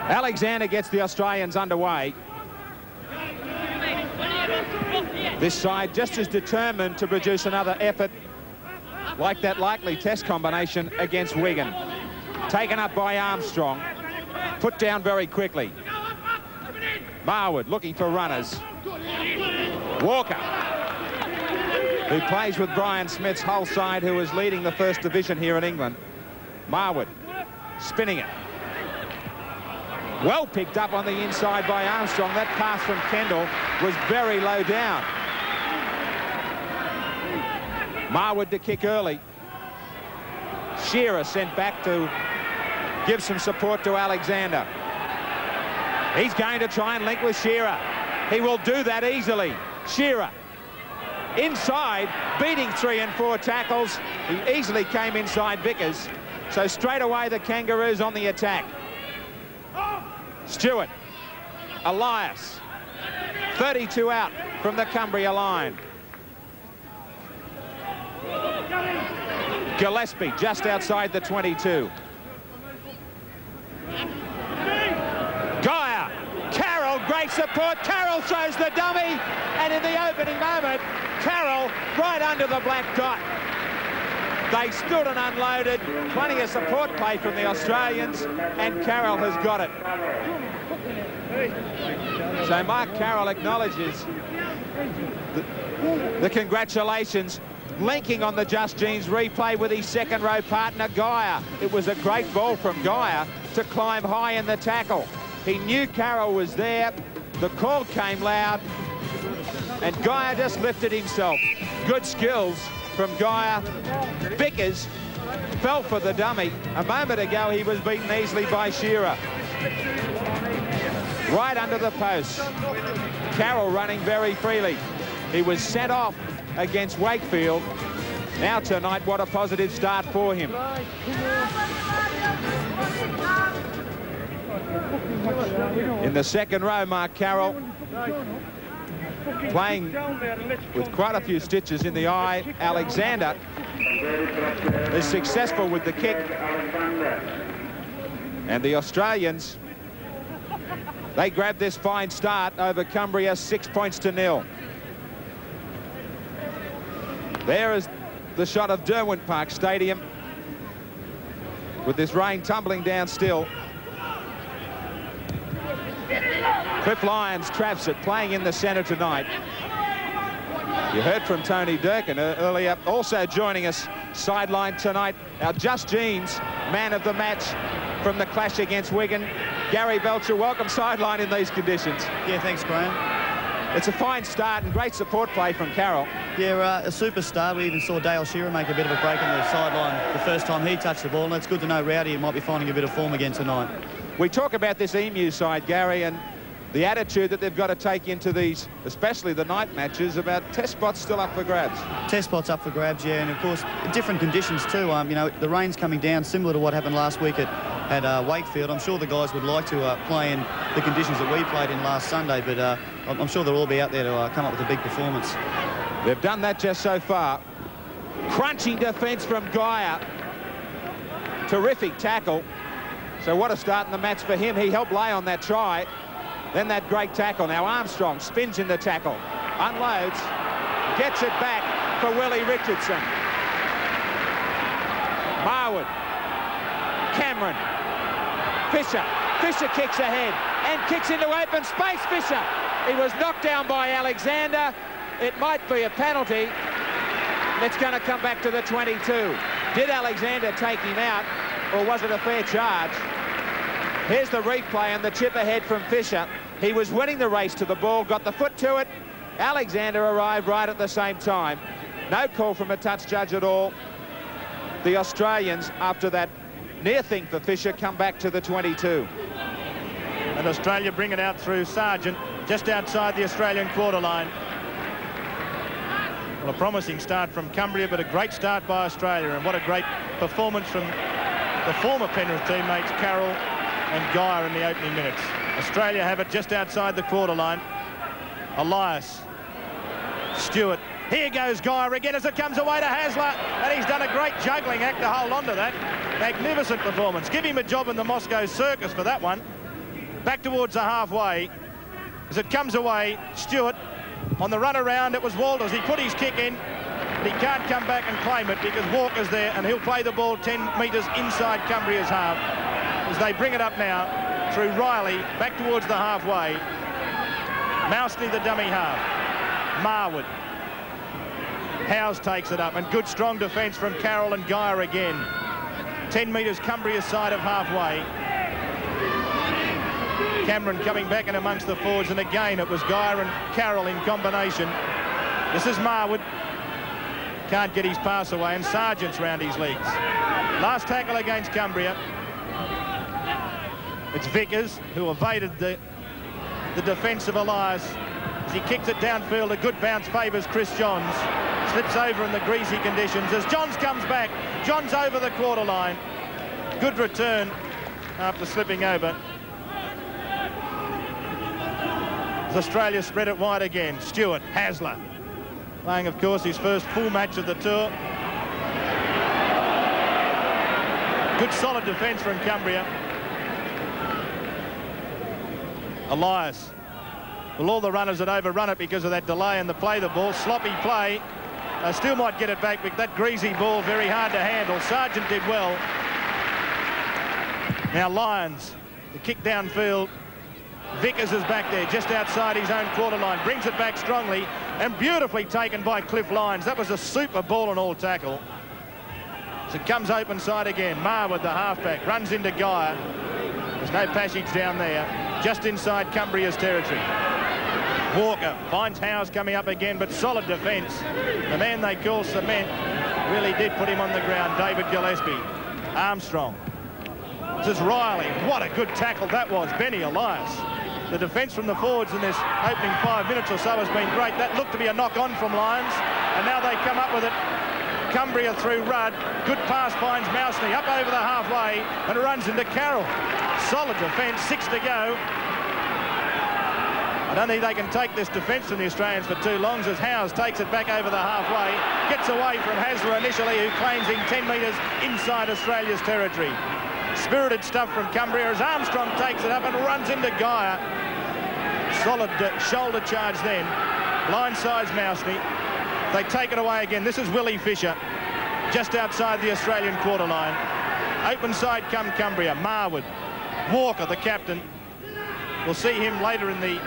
Alexander gets the Australians underway. This side just as determined to produce another effort like that likely test combination against Wigan. Taken up by Armstrong. Put down very quickly. Marwood looking for runners. Walker, who plays with Brian Smith's Hull side, who is leading the first division here in England. Marwood spinning it. Well picked up on the inside by Armstrong. That pass from Kendall was very low down. Marwood to kick early. Shearer sent back to give some support to Alexander. He's going to try and link with Shearer. He will do that easily. Shearer inside, beating 3 and 4 tackles. He easily came inside Vickers. So straight away the Kangaroos on the attack. Stewart, Elias, 32 out from the Cumbria line. Gillespie just outside the 22. Geyer, Carroll, great support. Carroll throws the dummy, and in the opening moment, Carroll right under the black dot. They stood and unloaded. Plenty of support play from the Australians, and Carroll has got it. So Mark Carroll acknowledges the congratulations, linking on the Just Jeans replay with his second row partner, Geyer. It was a great ball from Geyer to climb high in the tackle. He knew Carroll was there. The call came loud, and Geyer just lifted himself. Good skills from Geyer. Vickers fell for the dummy. A moment ago, he was beaten easily by Shearer. Right under the post. Carroll running very freely. He was sent off against Wakefield. Now tonight, what a positive start for him. In the second row, Mark Carroll playing with quite a few stitches in the eye. Alexander is successful with the kick. And the Australians, they grab this fine start over Cumbria, 6 points to 0. There is the shot of Derwent Park Stadium with this rain tumbling down still. Cliff Lyons traps it, playing in the centre tonight. You heard from Tony Durkin earlier. Also joining us sideline tonight, our Just Jeans man of the match from the clash against Wigan, Gary Belcher. Welcome sideline in these conditions. Yeah, thanks, Graham. It's a fine start and great support play from Carroll. Yeah, a super start. We even saw Dale Shearer make a bit of a break on the sideline the first time he touched the ball, and it's good to know Rowdy might be finding a bit of form again tonight. We talk about this Emu side, Gary, and the attitude that they've got to take into these, especially the night matches, about test spots still up for grabs. Test spots up for grabs, yeah, and of course different conditions too. You know, the rain's coming down, similar to what happened last week at Wakefield. I'm sure the guys would like to play in the conditions that we played in last Sunday, but I'm sure they'll all be out there to come up with a big performance. They've done that just so far. Crunching defence from Geyer. Terrific tackle. So what a start in the match for him. He helped lay on that try. Then that great tackle. Now Armstrong spins in the tackle, unloads, gets it back for Willie Richardson. Marwood, Cameron, Fisher kicks ahead and kicks into open space. Fisher, he was knocked down by Alexander. It might be a penalty. It's going to come back to the 22. Did Alexander take him out, or was it a fair charge? Here's the replay and the chip ahead from Fisher. He was winning the race to the ball, got the foot to it. Alexander arrived right at the same time. No call from a touch judge at all. The Australians, after that near thing for Fisher, come back to the 22. And Australia bring it out through Sargent, just outside the Australian quarter line. Well, a promising start from Cumbria, but a great start by Australia, and what a great performance from the former Penrith teammates Carroll and Geyer in the opening minutes. Australia have it just outside the quarter line. Elias, Stewart. Here goes Geyer again as it comes away to Hasler, and he's done a great juggling act to hold on to that. Magnificent performance. Give him a job in the Moscow Circus for that one. back towards the halfway. As it comes away, Stewart on the run around. It was Walters. He put his kick in, but he can't come back and claim it because Walker's there, and he'll play the ball 10 metres inside Cumbria's half. As they bring it up now through Riley, back towards the halfway. Mousney, the dummy half. Marwood. Howes takes it up, and good strong defence from Carroll and Geyer again. 10 metres Cumbria's side of halfway. Cameron coming back in amongst the forwards, and again it was Geyer and Carroll in combination. This is Marwood. Can't get his pass away, and Sargent's round his legs. Last tackle against Cumbria. It's Vickers who evaded the defence of Elias. As he kicks it downfield, a good bounce favours Chris Johns. Slips over in the greasy conditions. As Johns comes back, Johns over the quarter line. Good return after slipping over. As Australia spread it wide again. Stewart, Hasler. Playing, of course, his first full match of the tour. Good solid defence from Cumbria. Elias. Well, all the runners had overrun it because of that delay in the play the ball. Sloppy play. Still might get it back, but that greasy ball very hard to handle. Sargent did well. Now Lyons, the kick downfield. Vickers is back there, just outside his own quarter line. Brings it back strongly and beautifully taken by Cliff Lyons. That was a super ball and all tackle. So it comes open side again. Marwood, the halfback, runs into Geyer. There's no passage down there. Just inside Cumbria's territory. Walker finds Howes coming up again, but solid defence. The man they call Cement really did put him on the ground, David Gillespie. Armstrong. This is Riley. What a good tackle that was, Benny Elias. The defence from the forwards in this opening 5 minutes or so has been great. That looked to be a knock-on from Lyons, and now they come up with it. Cumbria through Rudd. Good pass finds Mousney up over the halfway and runs into Carroll. Solid defence, 6 to go. I don't think they can take this defence from the Australians for too long, as Howes takes it back over the halfway, gets away from Hasler initially, who claims in 10 metres inside Australia's territory. Spirited stuff from Cumbria as Armstrong takes it up and runs into Geyer. Solid shoulder charge then. Line sides Mousney. They take it away again. This is Willie Fisher, just outside the Australian quarter line. Open side come Cumbria. Marwood. Walker, the captain. We'll see him later in the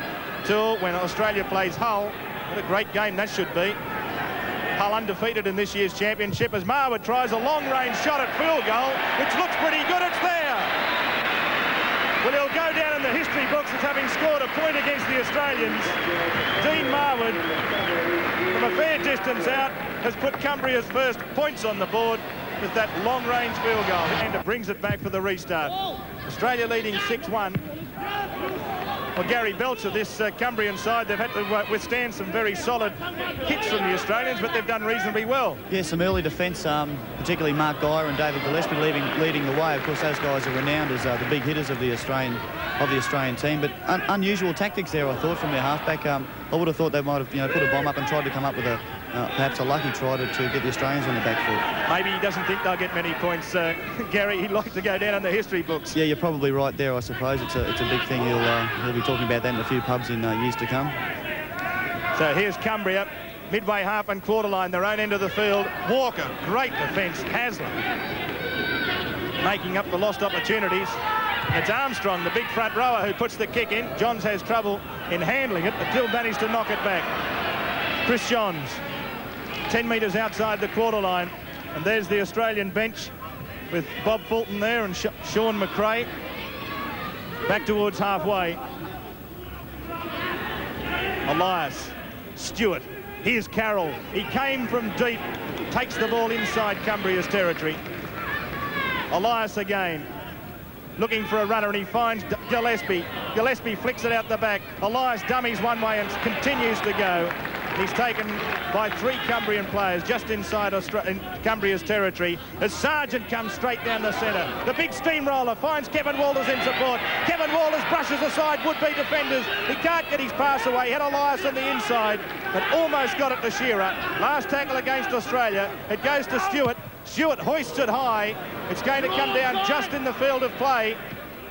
tour when Australia plays Hull. What a great game that should be. Hull undefeated in this year's championship as Marwood tries a long-range shot at field goal, which looks pretty good. It's there. Well, he'll go down in the history books as having scored a point against the Australians. Dean Marwood, from a fair distance out, has put Cumbria's first points on the board with that long-range field goal. And it brings it back for the restart. Australia leading 6-1. Well, Gary Belcher, this Cumbrian side, they've had to withstand some very solid hits from the Australians, but they've done reasonably well. Yeah, some early defence, particularly Mark Geyer and David Gillespie leading the way. Of course, those guys are renowned as the big hitters of the Australian team. But unusual tactics there, I thought, from their halfback. I would have thought they might have, put a bomb up and tried to come up with perhaps a lucky try to get the Australians on the back foot. Maybe he doesn't think they'll get many points, Gary. He'd like to go down in the history books. Yeah, you're probably right there, I suppose. It's a big thing. He'll be talking about that in a few pubs in years to come. So here's Cumbria, midway half and quarter line, their own end of the field. Walker, great defence. Hasler making up the lost opportunities. It's Armstrong, the big front rower, who puts the kick in. Johns has trouble in handling it, but still managed to knock it back. Chris Johns, 10 metres outside the quarter line. And there's the Australian bench with Bob Fulton there and Sean McRae. Back towards halfway. Elias, Stewart, here's Carroll. He came from deep, takes the ball inside Cumbria's territory. Elias again, looking for a runner, and he finds Gillespie. Gillespie flicks it out the back. Elias dummies one way and continues to go. He's taken by 3 Cumbrian players just inside Cumbria's territory as Sargent comes straight down the centre. The big steamroller finds Kevin Walters in support. Kevin Walters brushes aside would-be defenders. He can't get his pass away. He had Elias on the inside, but almost got it to Shearer. Last tackle against Australia. It goes to Stewart. Stewart hoists it high. It's going to come down just in the field of play.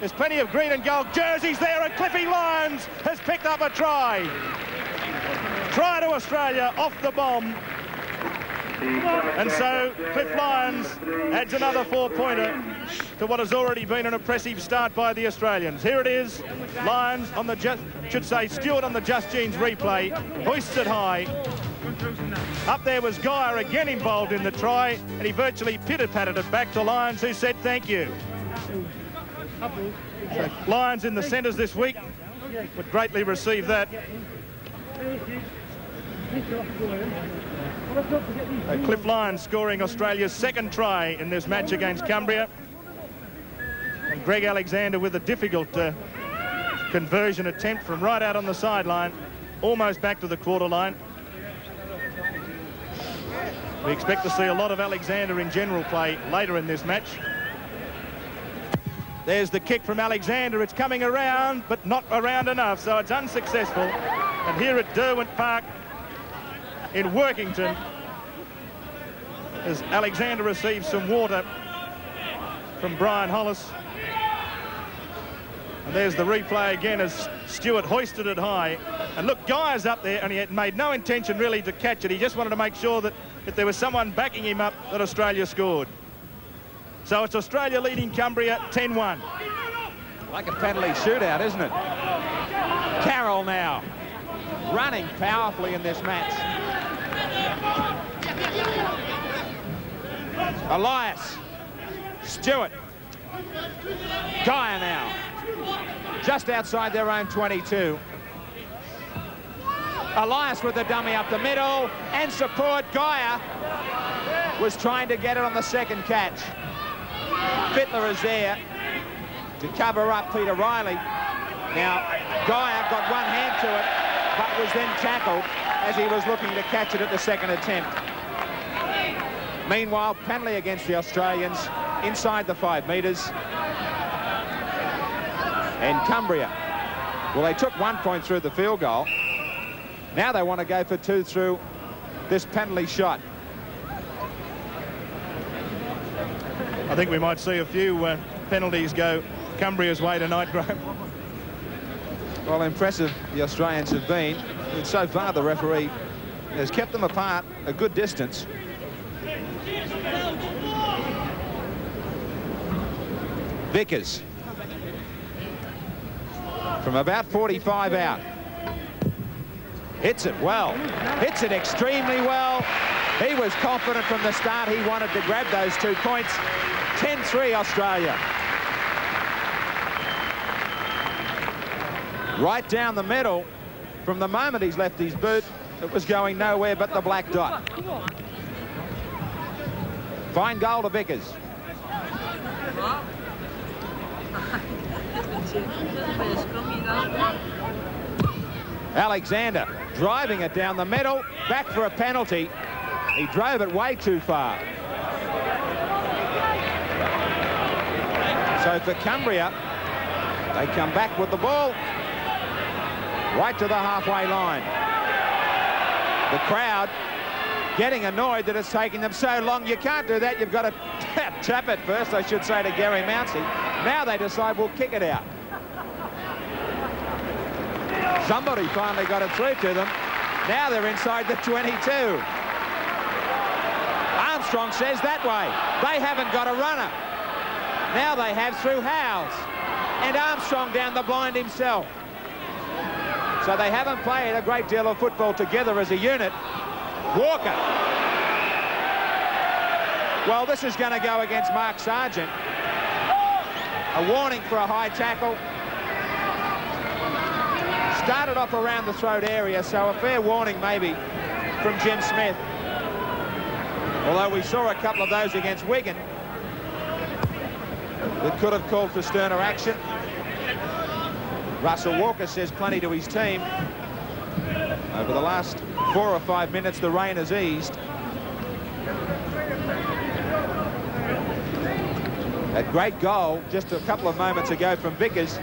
There's plenty of green and gold jerseys there, and Cliffy Lyons has picked up a try. Try to Australia off the bomb. And so Cliff Lyons adds another 4-pointer to what has already been an impressive start by the Australians. Here it is, Lyons on the Stewart on the Just Jeans replay, hoists it high. Up there was Geyer again involved in the try, and he virtually pitter-patted it back to Lyons, who said thank you. So Lyons in the centres this week would greatly receive that. Cliff Lyons scoring Australia's second try in this match against Cumbria. And Greg Alexander with a difficult conversion attempt from right out on the sideline, almost back to the quarter line. We expect to see a lot of Alexander in general play later in this match. There's the kick from Alexander. It's coming around, but not around enough, so it's unsuccessful. And here at Derwent Park in Workington, as Alexander receives some water from Brian Hollis. And there's the replay again as Stewart hoisted it high. And look, Guyer's up there, and he had made no intention really to catch it. He just wanted to make sure that if there was someone backing him up, that Australia scored. So it's Australia leading Cumbria 10-1. Like a penalty shootout, isn't it? Carroll now running powerfully in this match. Elias, Stewart, Geyer now, just outside their own 22. Elias with the dummy up the middle, and support. Geyer was trying to get it on the second catch. Fittler is there to cover up Peter Riley. Now, Geyer got one hand to it, but was then tackled as he was looking to catch it at the second attempt. Meanwhile, penalty against the Australians inside the 5 metres. And Cumbria, well, they took 1 point through the field goal. Now they want to go for 2 through this penalty shot. I think we might see a few penalties go Cumbria's way tonight, Graham. Well, impressive the Australians have been. And so far, the referee has kept them apart a good distance. Vickers from about 45 out. Hits it well. Hits it extremely well. He was confident from the start. He wanted to grab those 2 points. 10-3 Australia. Right down the middle. From the moment he's left his boot, it was going nowhere but the black dot. Fine goal to Vickers. Alexander driving it down the middle, back for a penalty. He drove it way too far. So for Cumbria, they come back with the ball right to the halfway line. The crowd getting annoyed that it's taking them so long. You can't do that. You've got to tap it first, I should say, to Gary Mounsey. Now they decide we'll kick it out. Somebody finally got it through to them. Now they're inside the 22. Armstrong says that way. They haven't got a runner. Now they have through Howes. And Armstrong down the blind himself. So they haven't played a great deal of football together as a unit. Walker. Well, this is going to go against Mark Sargent. A warning for a high tackle. Started off around the throat area, so a fair warning maybe from Jim Smith. Although we saw a couple of those against Wigan that could have called for sterner action. Russell Walker says plenty to his team. Over the last 4 or 5 minutes, the rain has eased. A great goal just a couple of moments ago from Vickers.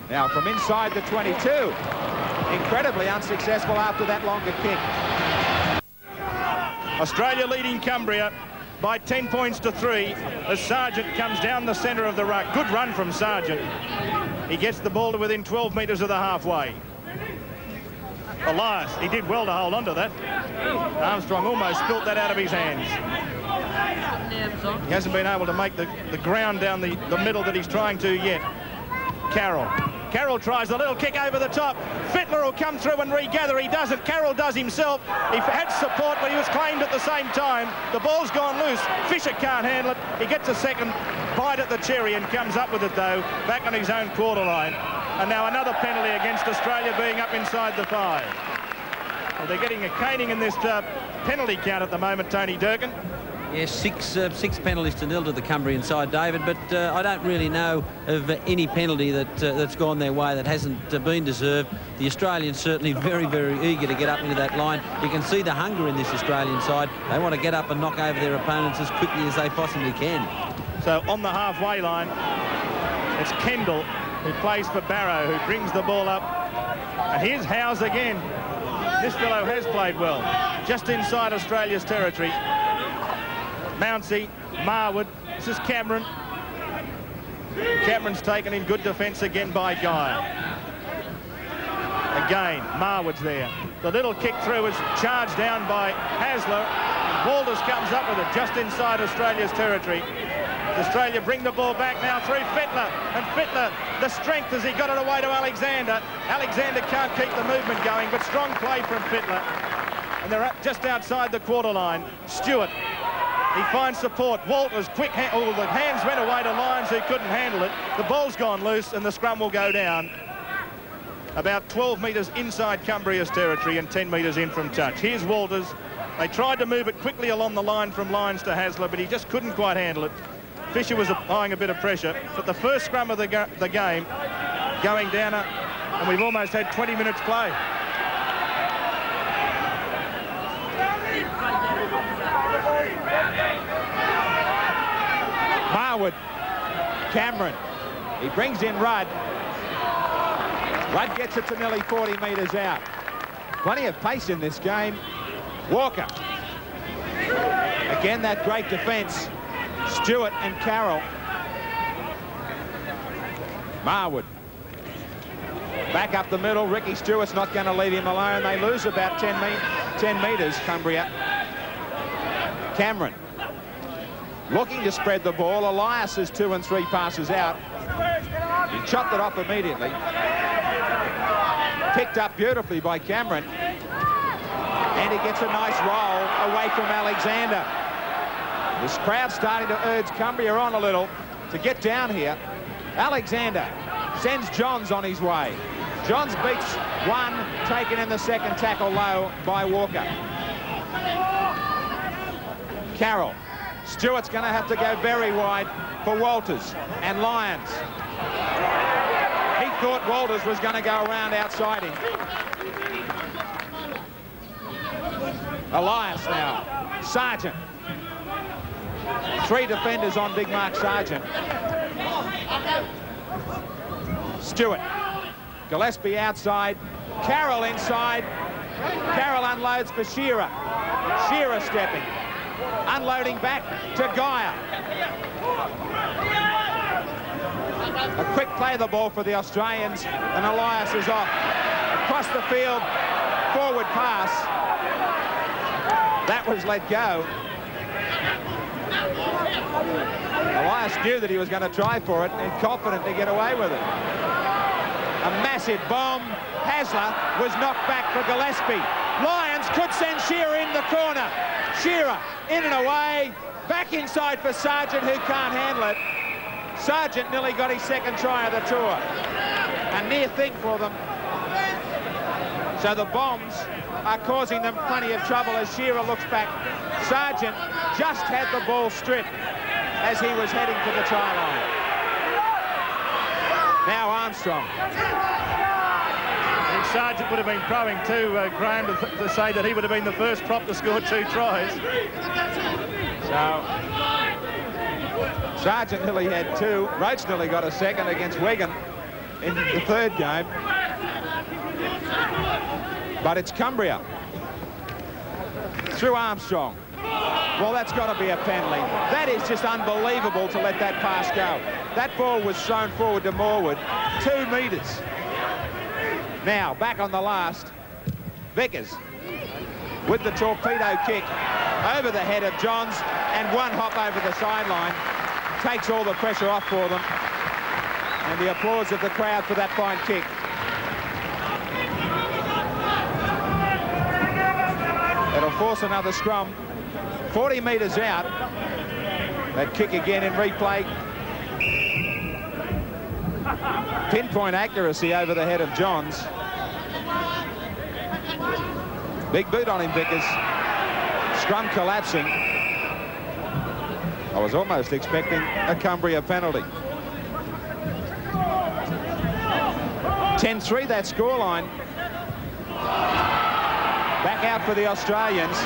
Now from inside the 22. Incredibly unsuccessful after that longer kick. Australia leading Cumbria by 10 points to 3 as Sargent comes down the centre of the ruck. Good run from Sargent. He gets the ball to within 12 metres of the halfway. Elias, he did well to hold on to that. Armstrong almost spilt that out of his hands. He hasn't been able to make the ground down the middle that he's trying to yet. Carroll tries a little kick over the top. Fittler will come through and regather. He doesn't. Carroll does himself. He had support, but he was claimed at the same time. The ball's gone loose. Fisher can't handle it. He gets a second bite at the cherry and comes up with it, though, back on his own quarter line. And now another penalty against Australia, being up inside the 5. Well, they're getting a caning in this penalty count at the moment, Tony Durkin. Yes, six penalties to 0 to the Cumbrian side, David, but I don't really know of any penalty that's gone their way that hasn't been deserved. The Australians certainly very, very eager to get up into that line. You can see the hunger in this Australian side. They want to get up and knock over their opponents as quickly as they possibly can. So on the halfway line, it's Kendall who plays for Barrow, who brings the ball up. And here's Howes again. This fellow has played well. Just inside Australia's territory. Mounsey, Marwood, this is Cameron. Cameron's taken in good defence again by Guy. Again, Marwood's there. The little kick through is charged down by Hasler. Walters comes up with it just inside Australia's territory. Australia bring the ball back now through Fittler. And Fittler, the strength as he got it away to Alexander. Alexander can't keep the movement going, but strong play from Fittler. And they're just outside the quarter line. Stewart. He finds support. Walters, quick the hands went away to Lyons, who couldn't handle it. The ball's gone loose and the scrum will go down. About 12 metres inside Cumbria's territory and 10 metres in from touch. Here's Walters. They tried to move it quickly along the line from Lyons to Hasler, but he just couldn't quite handle it. Fisher was applying a bit of pressure, but the first scrum of the game going down, and we've almost had 20 minutes play. Marwood, Cameron, he brings in Rudd. Rudd gets it to nearly 40 metres out. Plenty of pace in this game. Walker. Again, that great defence. Stewart and Carroll. Marwood. Back up the middle. Ricky Stewart's not going to leave him alone. They lose about 10 metres, Cumbria. Cameron. Looking to spread the ball. Elias is 2 and 3 passes out. He chopped it off immediately. Picked up beautifully by Cameron. And he gets a nice roll away from Alexander. This crowd's starting to urge Cumbria on a little to get down here. Alexander sends Johns on his way. Johns beats one, taken in the second tackle low by Walker. Carroll. Stewart's going to have to go very wide for Walters and Lyons. He thought Walters was going to go around outside him. Elias now. Sargent. 3 defenders on big Mark Sargent. Stewart. Gillespie outside. Carroll inside. Carroll unloads for Shearer. Shearer stepping. Unloading back to Geyer. A quick play of the ball for the Australians, and Elias is off. Across the field, forward pass. That was let go. Elias knew that he was going to try for it and confident to get away with it. A massive bomb. Hasler was knocked back for Gillespie. Lyons could send Shearer in the corner. Shearer in and away. Back inside for Sargent, who can't handle it. Sargent nearly got his second try of the tour. A near thing for them. So the bombs are causing them plenty of trouble as Shearer looks back. Sargent just had the ball stripped as he was heading to the try line. Now Armstrong. And Sargent would have been crowing too, Graham, to say that he would have been the first prop to score 2 tries. So Sargent nearly had 2. Roach nearly got a second against Wigan in the third game. But it's Cumbria. Through Armstrong. Well, that's got to be a penalty. That is just unbelievable to let that pass go. That ball was thrown forward to Morwood, 2 metres. Now, back on the last, Vickers with the torpedo kick over the head of Johns, and one hop over the sideline takes all the pressure off for them. And the applause of the crowd for that fine kick. It'll force another scrum. 40 metres out. That kick again in replay. Pinpoint accuracy over the head of Johns. Big boot on him, Vickers. Scrum collapsing. I was almost expecting a Cumbria penalty. 10-3 that scoreline. Back out for the Australians.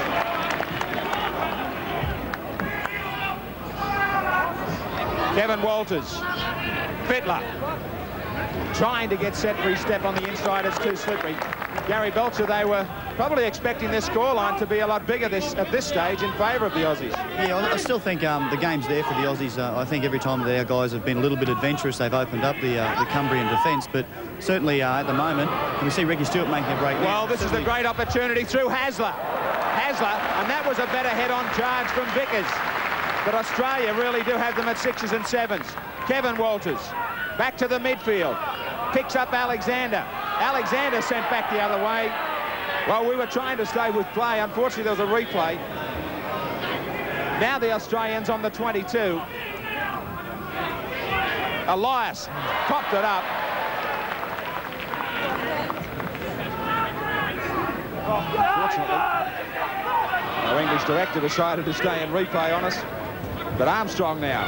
Kevin Walters. Fittler. Trying to get set for his step on the inside. It's too slippery. Gary Belcher, they were probably expecting this scoreline to be a lot bigger at this stage in favour of the Aussies. Yeah, I still think the game's there for the Aussies. I think every time that our guys have been a little bit adventurous, they've opened up the Cumbrian defence. But certainly at the moment, we see Ricky Stewart making a break. Well, this is a great opportunity through Hasler. And that was a better head-on charge from Vickers. But Australia really do have them at 6s and 7s. Kevin Walters back to the midfield. Picks up Alexander. Alexander sent back the other way. Well, we were trying to stay with play. Unfortunately, there was a replay. Now the Australians on the 22. Elias popped it up. Unfortunately, our English director decided to stay in replay on us. But Armstrong now.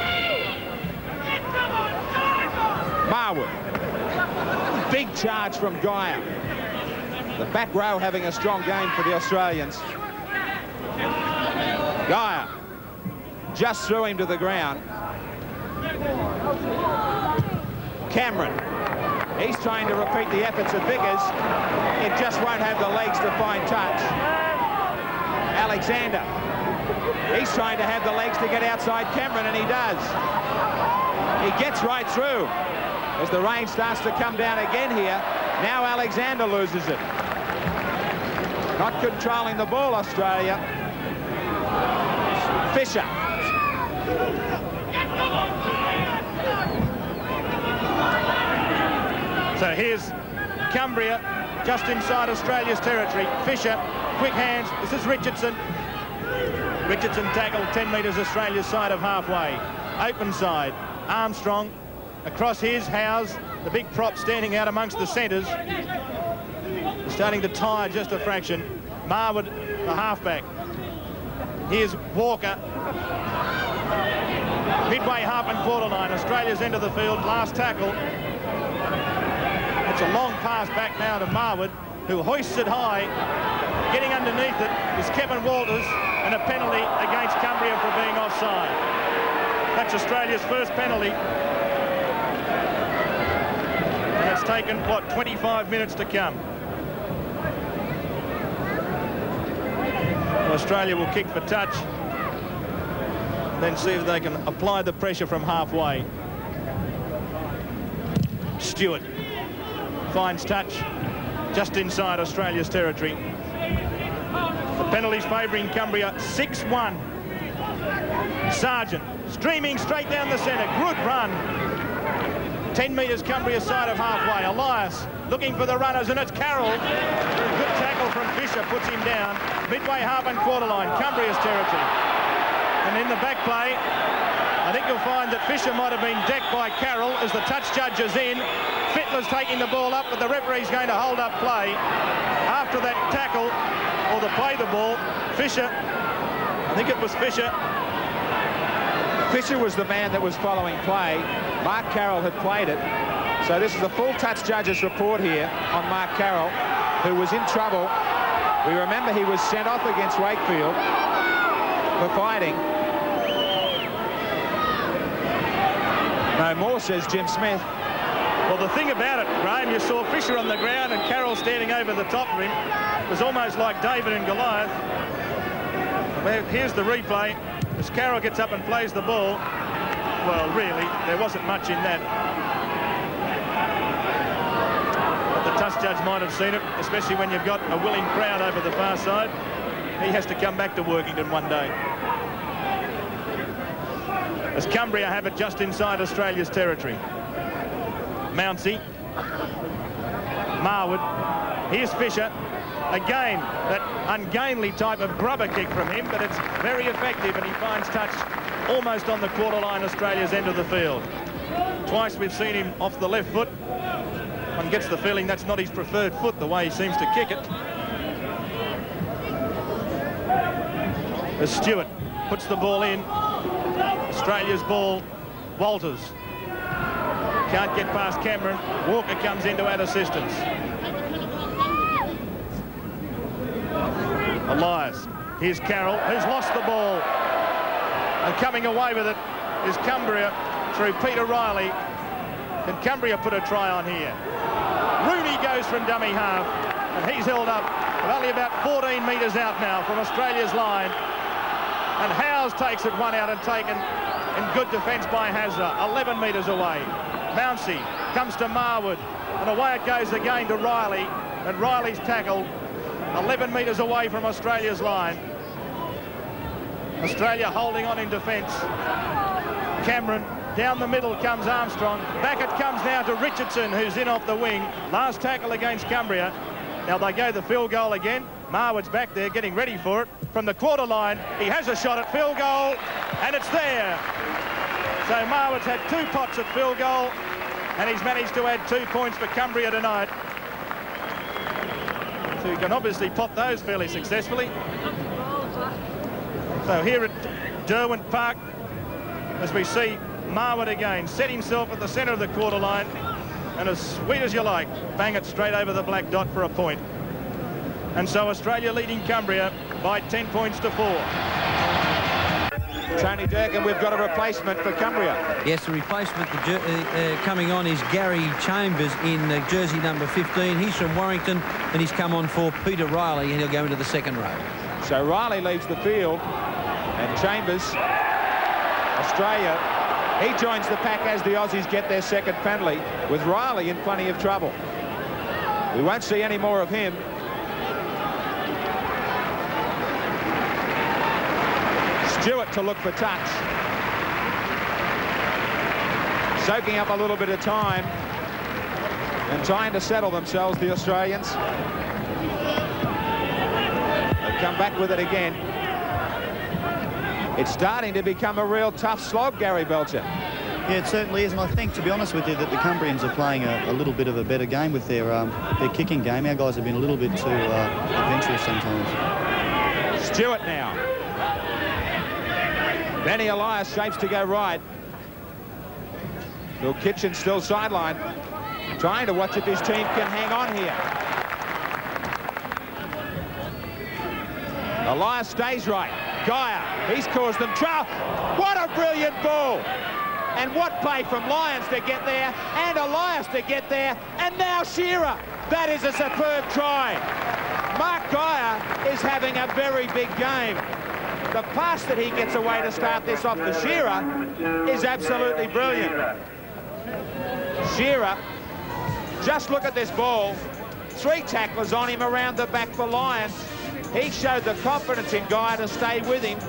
Marwood. Big charge from Geyer. The back row having a strong game for the Australians. Geyer just threw him to the ground. Cameron. He's trying to repeat the efforts of Vickers. It just won't have the legs to find touch. Alexander. He's trying to have the legs to get outside Cameron, and he does. He gets right through. As the rain starts to come down again here, now Alexander loses it. Not controlling the ball, Australia. Fisher. So here's Cumbria just inside Australia's territory. Fisher, quick hands. This is Richardson. Richardson tackled 10 metres Australia's side of halfway. Open side. Armstrong across his house. The big prop standing out amongst the centres. Starting to tire just a fraction. Marwood, the halfback. Here's Walker. Midway half and quarter line. Australia's end of the field. Last tackle. It's a long pass back now to Marwood, who hoists it high. Getting underneath it is Kevin Walters, and a penalty against Cumbria for being offside. That's Australia's first penalty. And it's taken, what, 25 minutes to come. Well, Australia will kick for touch, then see if they can apply the pressure from halfway. Stewart finds touch just inside Australia's territory. The penalties favouring Cumbria, 6-1. Sargent streaming straight down the centre. Good run. 10 metres Cumbria side of halfway. Elias looking for the runners, and it's Carroll. Good tackle from Fisher, puts him down. Midway half and quarter line, Cumbria's territory. And in the back play, I think you'll find that Fisher might have been decked by Carroll as the touch judge is in. Fittler's taking the ball up, but the referee's going to hold up play. After that tackle, or the play the ball, Fisher, I think it was Fisher. Fisher was the man that was following play. Mark Carroll had played it. So this is the full touch judge's report here on Mark Carroll, who was in trouble. We remember he was sent off against Wakefield for fighting. No more, says Jim Smith. Well, the thing about it, Graham, you saw Fisher on the ground and Carroll standing over the top of him. It was almost like David and Goliath. Well, here's the replay. As Carroll gets up and plays the ball, well, really, there wasn't much in that. But the touch judge might have seen it, especially when you've got a willing crowd over the far side. He has to come back to Workington one day. As Cumbria have it just inside Australia's territory. Mounsey. Marwood. Here's Fisher. Again, that ungainly type of grubber kick from him, but it's very effective, and he finds touch almost on the quarter line, Australia's end of the field. Twice we've seen him off the left foot. One gets the feeling that's not his preferred foot, the way he seems to kick it. As Stewart puts the ball in, Australia's ball, Walters. Can't get past Cameron. Walker comes in to add assistance. Elias. Here's Carroll, who's lost the ball. And coming away with it is Cumbria through Peter Riley. Can Cumbria put a try on here? Rooney goes from dummy half, and he's held up with only about 14 metres out now from Australia's line. And Howes takes it one out and taken in good defence by Hazza, 11 metres away. Mounsey comes to Marwood, and away it goes again to Riley, and Riley's tackled 11 metres away from Australia's line. Australia holding on in defence. Cameron, down the middle comes Armstrong. Back it comes now to Richardson, who's in off the wing. Last tackle against Cumbria. Now they go the field goal again. Marwood's back there getting ready for it. From the quarter line, he has a shot at field goal, and it's there. So Marwood's had 2 pots at field goal, and he's managed to add 2 points for Cumbria tonight. So he can obviously pot those fairly successfully. So here at Derwent Park, as we see Marwood again, set himself at the centre of the quarter line, and as sweet as you like, bang it straight over the black dot for a point. And so Australia leading Cumbria by 10 points to 4. Tony Durkin, we've got a replacement for Cumbria. Yes, the replacement coming on is Gary Chambers in jersey number 15. He's from Warrington, and he's come on for Peter Riley, and he'll go into the second row. So Riley leaves the field, and Chambers, Australia, he joins the pack as the Aussies get their second penalty, with Riley in plenty of trouble. We won't see any more of him. Stewart to look for touch. Soaking up a little bit of time and trying to settle themselves, the Australians. They come back with it again. It's starting to become a real tough slog, Gary Belcher. Yeah, it certainly is, and I think, to be honest with you, that the Cumbrians are playing a little bit of a better game with their kicking game. Our guys have been a little bit too adventurous sometimes. Stewart now. Benny Elias shapes to go right. Bill Kitchen still sideline, trying to watch if his team can hang on here. Elias stays right. Geyer, he's caused them trouble. What a brilliant ball. And what play from Lyons to get there, and Elias to get there, and now Shearer. That is a superb try. Mark Geyer is having a very big game. The pass that he gets away to start this off to Shearer is absolutely brilliant. Shearer, just look at this ball. 3 tacklers on him around the back for Lyons. He showed the confidence in Geyer to stay with him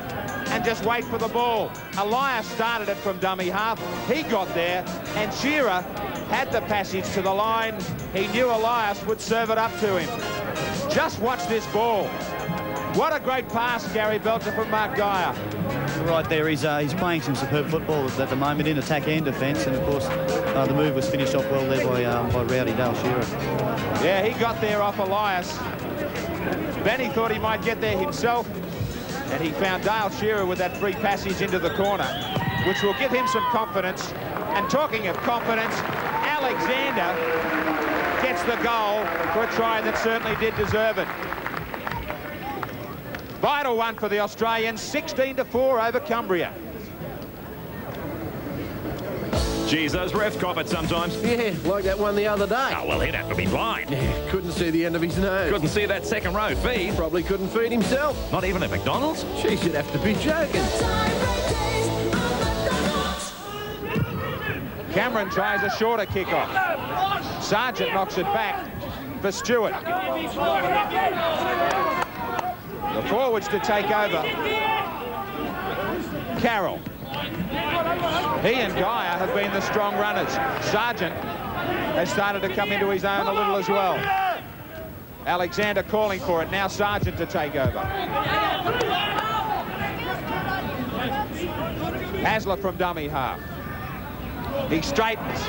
and just wait for the ball. Elias started it from dummy half. He got there, and Shearer had the passage to the line. He knew Elias would serve it up to him. Just watch this ball. What a great pass, Gary Belcher, from Mark Geyer. Right there, he's playing some superb football at the moment in attack and defence, and of course the move was finished off well there by Rowdy Dale Shearer. Yeah, he got there off Elias. Benny thought he might get there himself, and he found Dale Shearer with that free passage into the corner, which will give him some confidence. And talking of confidence, Alexander gets the goal for a try that certainly did deserve it. Vital one for the Australians, 16-4 over Cumbria. Geez, those refs cop it sometimes. Yeah, like that one the other day. Oh, well, he'd have to be blind. Yeah, couldn't see the end of his nose. Couldn't see that second row feed. Probably couldn't feed himself. Not even at McDonald's? She should have to be joking. Cameron tries a shorter kickoff. Sargent knocks it back for Stewart. The forwards to take over. Carroll. He and Geyer have been the strong runners. Sargent has started to come into his own a little as well. Alexander calling for it. Now Sargent to take over. Hasler from dummy half. He straightens.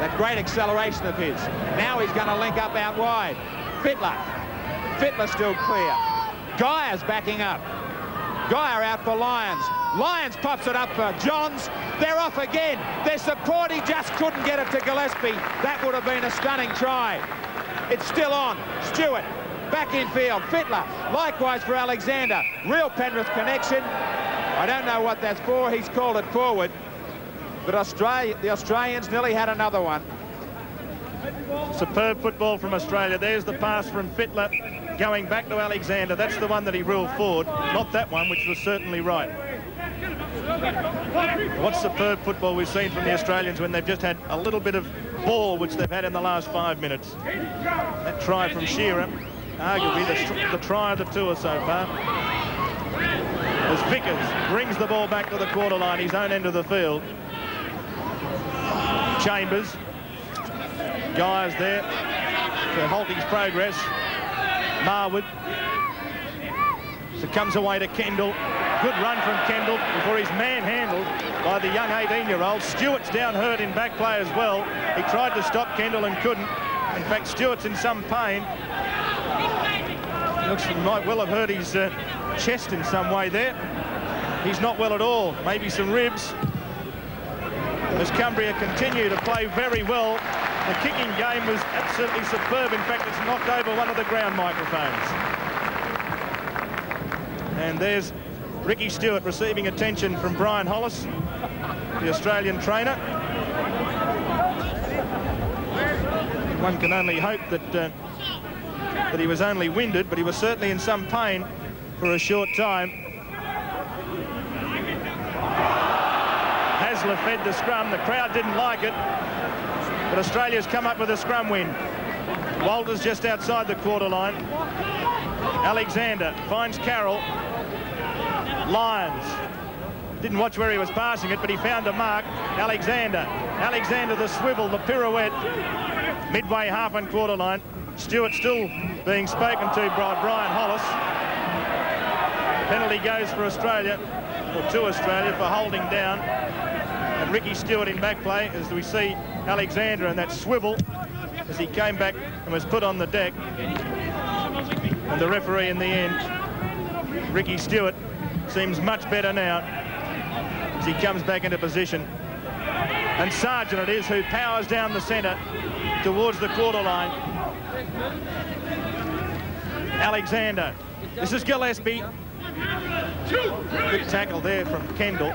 That great acceleration of his. Now he's going to link up out wide. Fittler. Fittler still clear. Geyer's backing up. Geyer out for Lyons. Lyons pops it up for Johns. They're off again. Their support, he just couldn't get it to Gillespie. That would have been a stunning try. It's still on. Stewart back in field. Fittler likewise for Alexander. Real Penrith connection. I don't know what that's for. He's called it forward. But the Australians nearly had another one. Superb football from Australia. There's the pass from Fittler going back to Alexander. That's the one that he ruled forward, not that one, which was certainly right. What superb football we've seen from the Australians when they've just had a little bit of ball, which they've had in the last 5 minutes. That try from Shearer, arguably the try of the tour so far. As Vickers brings the ball back to the quarter line, his own end of the field. Chambers. Geyer's there to halt his progress. Marwood. So comes away to Kendall. Good run from Kendall before he's manhandled by the young 18-year-old. Stewart's down hurt in back play as well. He tried to stop Kendall and couldn't. In fact, Stewart's in some pain. Looks like he might well have hurt his chest in some way there. He's not well at all. Maybe some ribs. As Cumbria continue to play very well. The kicking game was absolutely superb. In fact, it's knocked over one of the ground microphones. And there's Ricky Stewart receiving attention from Brian Hollis, the Australian trainer. One can only hope that he was only winded, but he was certainly in some pain for a short time. Hasler fed the scrum. The crowd didn't like it, but Australia's come up with a scrum win. Walters just outside the quarter line. Alexander finds Carroll. Lyons didn't watch where he was passing it, but he found a mark. Alexander the swivel, the pirouette, midway half and quarter line. Stewart still being spoken to by Brian Hollis. Penalty goes for Australia, or to Australia, for holding down. And Ricky Stewart in back play, as we see Alexander and that swivel as he came back and was put on the deck. And the referee in the end, Ricky Stewart, seems much better now as he comes back into position. And Sargent it is who powers down the centre towards the quarter line. Alexander. This is Gillespie. Good tackle there from Kendall.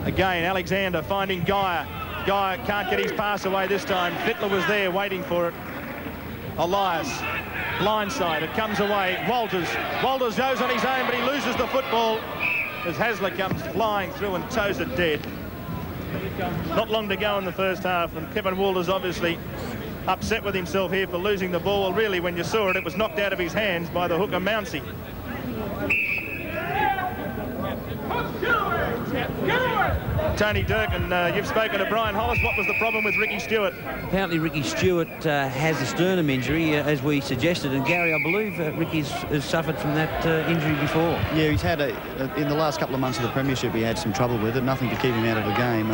Again, Alexander finding Geyer. Geyer can't get his pass away this time. Fittler was there waiting for it. Elias, blindside, it comes away. Walters goes on his own, but he loses the football as Hasler comes flying through and toes it dead. Not long to go in the first half, and Kevin Walters obviously upset with himself here for losing the ball. Well, really, when you saw it, it was knocked out of his hands by the hooker Mounsey. Tony Durkin, you've spoken to Brian Hollis. What was the problem with Ricky Stewart? Apparently Ricky Stewart has a sternum injury, as we suggested. And Gary, I believe Ricky has suffered from that injury before. Yeah, he's had in the last couple of months of the premiership, he had some trouble with it. Nothing to keep him out of the game.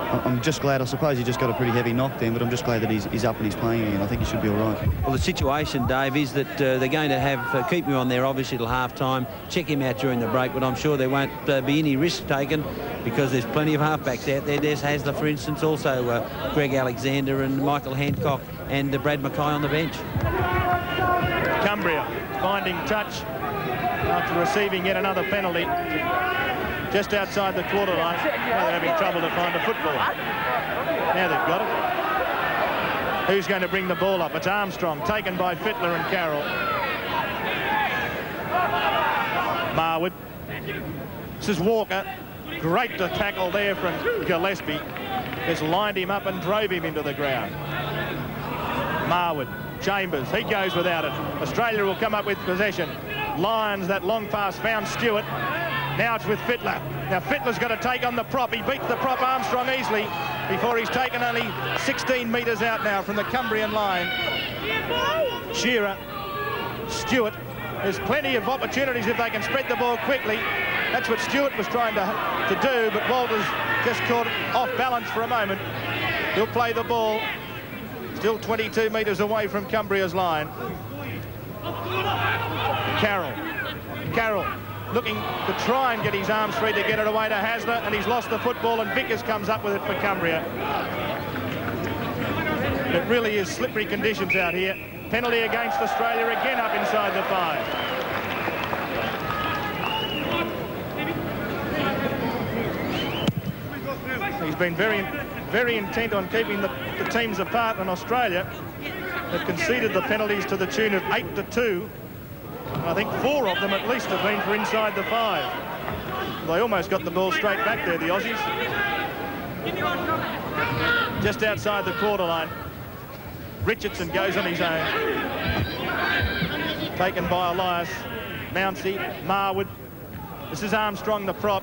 I'm just glad, I suppose he just got a pretty heavy knock then, but I'm just glad that he's up and he's playing again. I think he should be all right. Well, the situation, Dave, is that they're going to have keep him on there, obviously, till half-time, check him out during the break, but I'm sure there won't be any risk taken because there's plenty of halfbacks out there. There's Hasler, for instance, also Greg Alexander and Michael Hancock and Brad Mackay on the bench. Cumbria finding touch after receiving yet another penalty to just outside the quarter line. Now they're having trouble to find a football. Now they've got it. Who's going to bring the ball up? It's Armstrong, taken by Fittler and Carroll. Marwood. This is Walker. Great to tackle there from Gillespie. Just lined him up and drove him into the ground. Marwood. Chambers. He goes without it. Australia will come up with possession. Lyons, that long pass, found Stewart. Now it's with Fittler. Now Fittler's got to take on the prop. He beats the prop Armstrong easily before he's taken only 16 metres out now from the Cumbrian line. Shearer, Stewart. There's plenty of opportunities if they can spread the ball quickly. That's what Stewart was trying to do, but Walters just caught off balance for a moment. He'll play the ball. Still 22 metres away from Cumbria's line. Carroll looking to try and get his arms free to get it away to Hasler, and he's lost the football, and Vickers comes up with it for Cumbria. It really is slippery conditions out here. Penalty against Australia again up inside the 5. He's been very intent on keeping the teams apart, and Australia have conceded the penalties to the tune of 8-2. I think 4 of them at least have been for inside the 5. They almost got the ball straight back there, the Aussies. Just outside the quarter line. Richardson goes on his own. Taken by Elias. Mounsey, Marwood. This is Armstrong, the prop.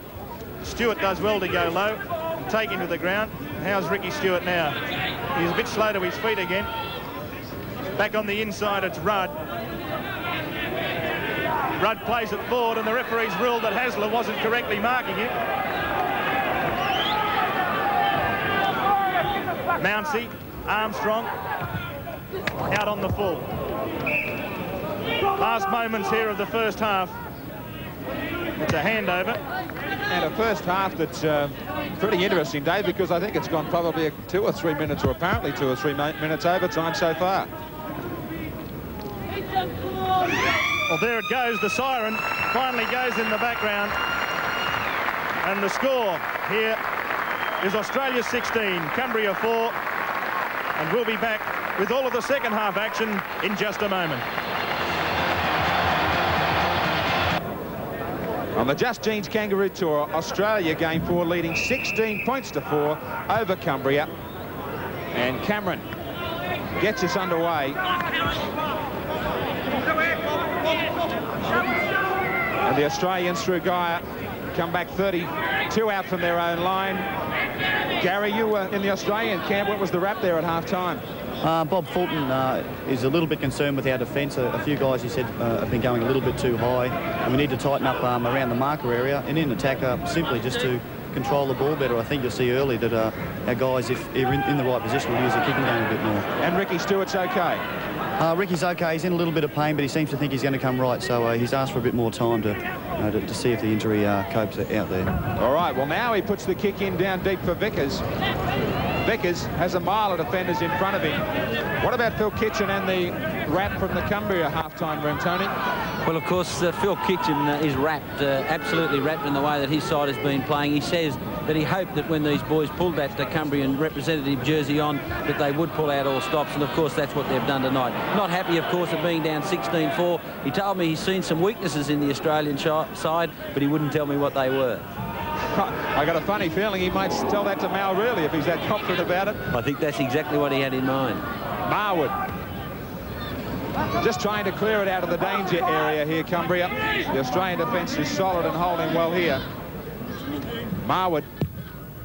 Stewart does well to go low and take him to the ground. How's Ricky Stewart now? He's a bit slow to his feet again. Back on the inside, it's Rudd. Rudd plays it forward, and the referee's ruled that Hasler wasn't correctly marking it. Mounsey, Armstrong, out on the full. Last moments here of the first half. It's a handover. And a first half that's pretty interesting, Dave, because I think it's gone probably 2 or 3 minutes, or apparently 2 or 3 minutes overtime so far. Well, there it goes. The siren finally goes in the background. And the score here is Australia 16, Cumbria 4. And we'll be back with all of the second half action in just a moment. On the Just Jeans Kangaroo Tour, Australia Game 4 leading 16 points to 4 over Cumbria. And Cameron gets us underway. And the Australians, through Geyer, come back 32 out from their own line. Gary, you were in the Australian camp. What was the rap there at half-time? Bob Fulton is a little bit concerned with our defence. A few guys, he said, have been going a little bit too high, and we need to tighten up around the marker area and in attack simply just to control the ball better. I think you'll see early that our guys, if they're in the right position, will use the kicking game a bit more. And Ricky Stewart's okay? Ricky's okay. He's in a little bit of pain, but he seems to think he's going to come right, so he's asked for a bit more time to see if the injury copes out there. All right, well, now he puts the kick in down deep for Vickers. Vickers has a mile of defenders in front of him. What about Phil Kitchen and the rap from the Cumbria half-time room, Tony? Well, of course, Phil Kitchen is wrapped, absolutely wrapped in the way that his side has been playing. He says that he hoped that when these boys pulled that Cumbrian representative jersey on, that they would pull out all stops, and of course that's what they've done tonight. Not happy, of course, of being down 16-4. He told me he's seen some weaknesses in the Australian side, but he wouldn't tell me what they were. I got a funny feeling he might tell that to Mal really if he's that confident about it. I think that's exactly what he had in mind. Marwood just trying to clear it out of the danger area here, Cumbria. The Australian defence is solid and holding well here. Marwood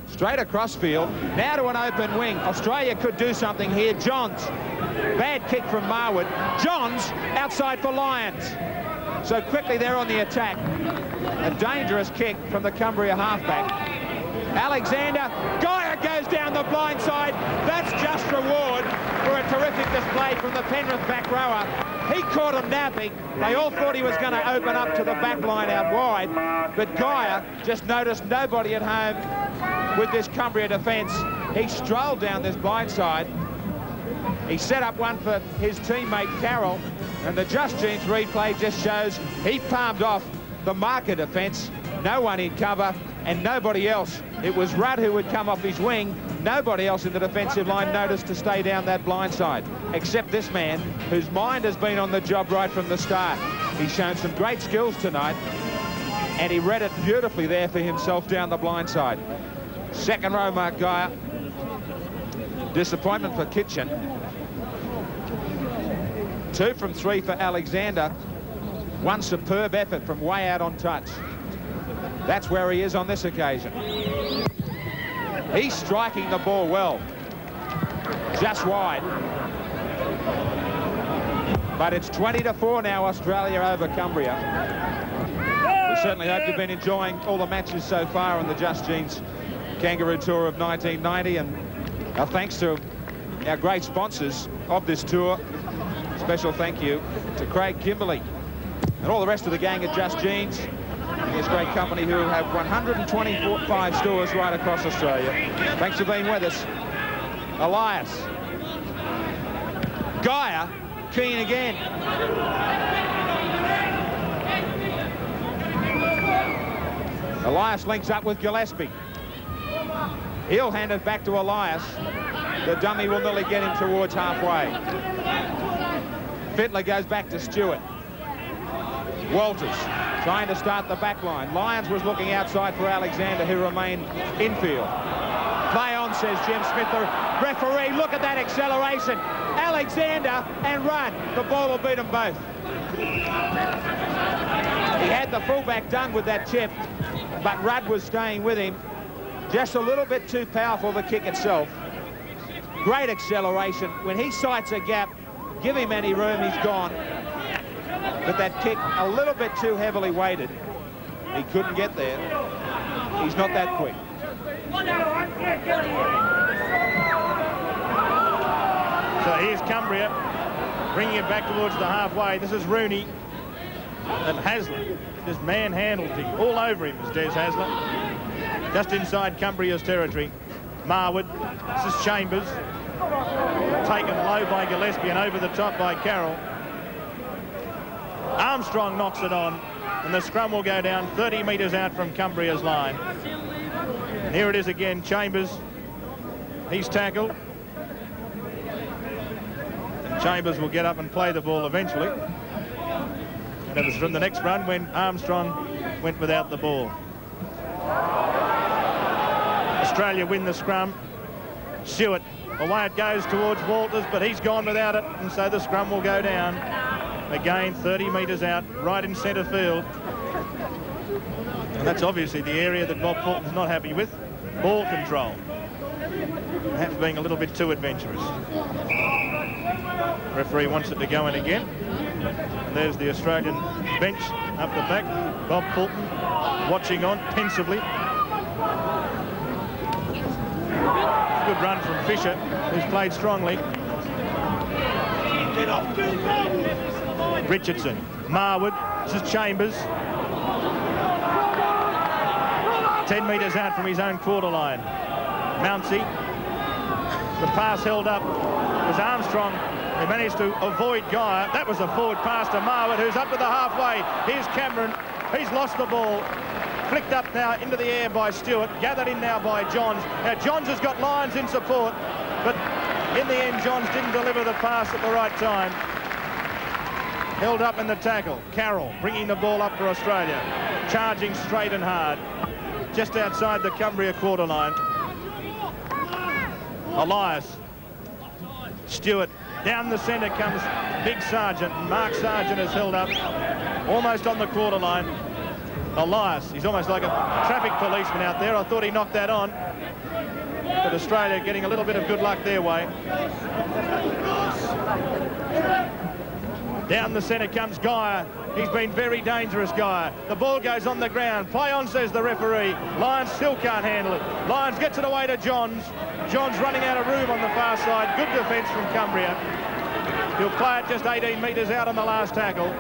straight across field, now to an open wing. Australia could do something here. Johns, bad kick from Marwood. Johns outside for Lyons. So quickly they're on the attack. A dangerous kick from the Cumbria halfback. Alexander, Geyer goes down the blind side. That's just reward for a terrific display from the Penrith back rower. He caught him napping. They all thought he was going to open up to the back line out wide, but Geyer just noticed nobody at home with this Cumbria defence. He strolled down this blind side. He set up one for his teammate Carroll, and the Just Jeans replay just shows he palmed off the marker defence. No one in cover, and nobody else. It was Rudd who would come off his wing. Nobody else in the defensive line noticed to stay down that blind side, except this man, whose mind has been on the job right from the start. He's shown some great skills tonight, and he read it beautifully there for himself down the blind side. Second row, Mark Geyer. Disappointment for Kitchen. 2 from 3 for Alexander. One superb effort from way out on touch. That's where he is on this occasion. He's striking the ball well. Just wide. But it's 20-4 now, Australia over Cumbria. We certainly hope you've been enjoying all the matches so far on the Just Jeans Kangaroo Tour of 1990, and our thanks to our great sponsors of this tour. Special thank you to Craig Kimberley and all the rest of the gang at Just Jeans, this great company who have 125 stores right across Australia. Thanks for being with us. Elias. Geyer, keen again. Elias links up with Gillespie. He'll hand it back to Elias. The dummy will nearly get him towards halfway. Fittler goes back to Stewart. Walters trying to start the back line. Lyons was looking outside for Alexander, who remained infield. Play on, says Jim Smith. The referee, look at that acceleration. Alexander and Rudd. The ball will beat them both. He had the fullback done with that chip, but Rudd was staying with him. Just a little bit too powerful, the kick itself. Great acceleration. When he sights a gap, give him any room, he's gone. But that kick, a little bit too heavily weighted. He couldn't get there. He's not that quick. So here's Cumbria, bringing it back towards the halfway. This is Rooney. And Hasler just manhandled him. All over him is Des Hasler. Just inside Cumbria's territory. Marwood. This is Chambers. Taken low by Gillespie and over the top by Carroll. Armstrong knocks it on, and the scrum will go down 30 metres out from Cumbria's line. And here it is again, Chambers. He's tackled. And Chambers will get up and play the ball eventually. And it was from the next run when Armstrong went without the ball. Australia win the scrum. Stewart, away it goes towards Walters, but he's gone without it, and so the scrum will go down. Again, 30 metres out, right in centre field. And that's obviously the area that Bob Fulton's not happy with. Ball control. Perhaps being a little bit too adventurous. Referee wants it to go in again. And there's the Australian bench up the back. Bob Fulton watching on pensively. Good run from Fisher, who's played strongly. Richardson, Marwood, this is Chambers. 10 metres out from his own quarter line. Mounsey, the pass held up was Armstrong. He managed to avoid Geyer. That was a forward pass to Marwood, who's up to the halfway. Here's Cameron, he's lost the ball. Flicked up now into the air by Stewart, gathered in now by Johns. Now Johns has got Lyons in support, but in the end Johns didn't deliver the pass at the right time. Held up in the tackle. Carroll bringing the ball up for Australia. Charging straight and hard. Just outside the Cumbria quarter line. Elias. Stewart. Down the centre comes Big Sargent. Mark Sargent is held up almost on the quarter line. Elias, he's almost like a traffic policeman out there. I thought he knocked that on. But Australia getting a little bit of good luck their way. Down the centre comes Geyer. He's been very dangerous, Geyer. The ball goes on the ground. Play on, says the referee. Lyons still can't handle it. Lyons gets it away to Johns. Johns running out of room on the far side. Good defence from Cumbria. He'll play it just 18 metres out on the last tackle.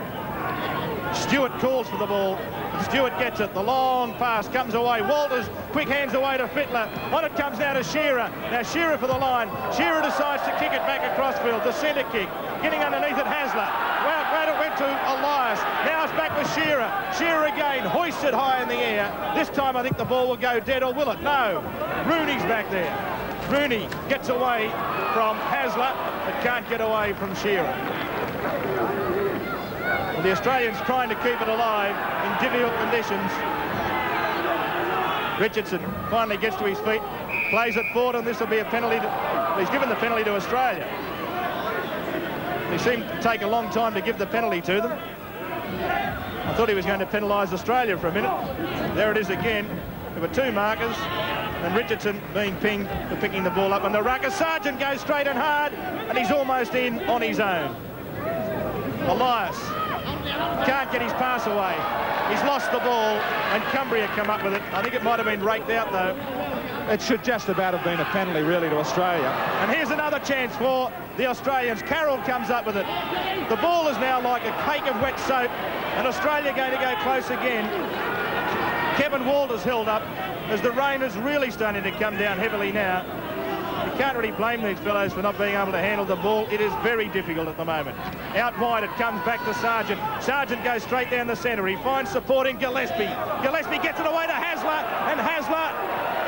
Stewart calls for the ball. Stewart gets it. The long pass comes away. Walters quick hands away to Fittler. On it comes now to Shearer. Now Shearer for the line. Shearer decides to kick it back across field. The centre kick. Getting underneath it, Hasler. Wow, it went to Elias. Now it's back with Shearer. Shearer again, hoisted high in the air. This time I think the ball will go dead, or will it? No. Rooney's back there. Rooney gets away from Hasler, but can't get away from Shearer. Well, the Australians trying to keep it alive in difficult conditions. Richardson finally gets to his feet, plays it forward, and this will be a penalty. He's given the penalty to Australia. He seemed to take a long time to give the penalty to them. I thought he was going to penalise Australia for a minute. There it is again. There were two markers, and Richardson being pinged for picking the ball up. And the rucker, Sargent goes straight and hard, and he's almost in on his own. Elias can't get his pass away. He's lost the ball, and Cumbria come up with it. I think it might have been raked out, though. It should just about have been a penalty, really, to Australia. And here's another chance for the Australians. Carroll comes up with it. The ball is now like a cake of wet soap, and Australia going to go close again. Kevin Walters held up as the rain is really starting to come down heavily now. You can't really blame these fellows for not being able to handle the ball. It is very difficult at the moment. Out wide, it comes back to Sargent. Sargent goes straight down the centre. He finds support in Gillespie. Gillespie gets it away to Hasler, and Hasler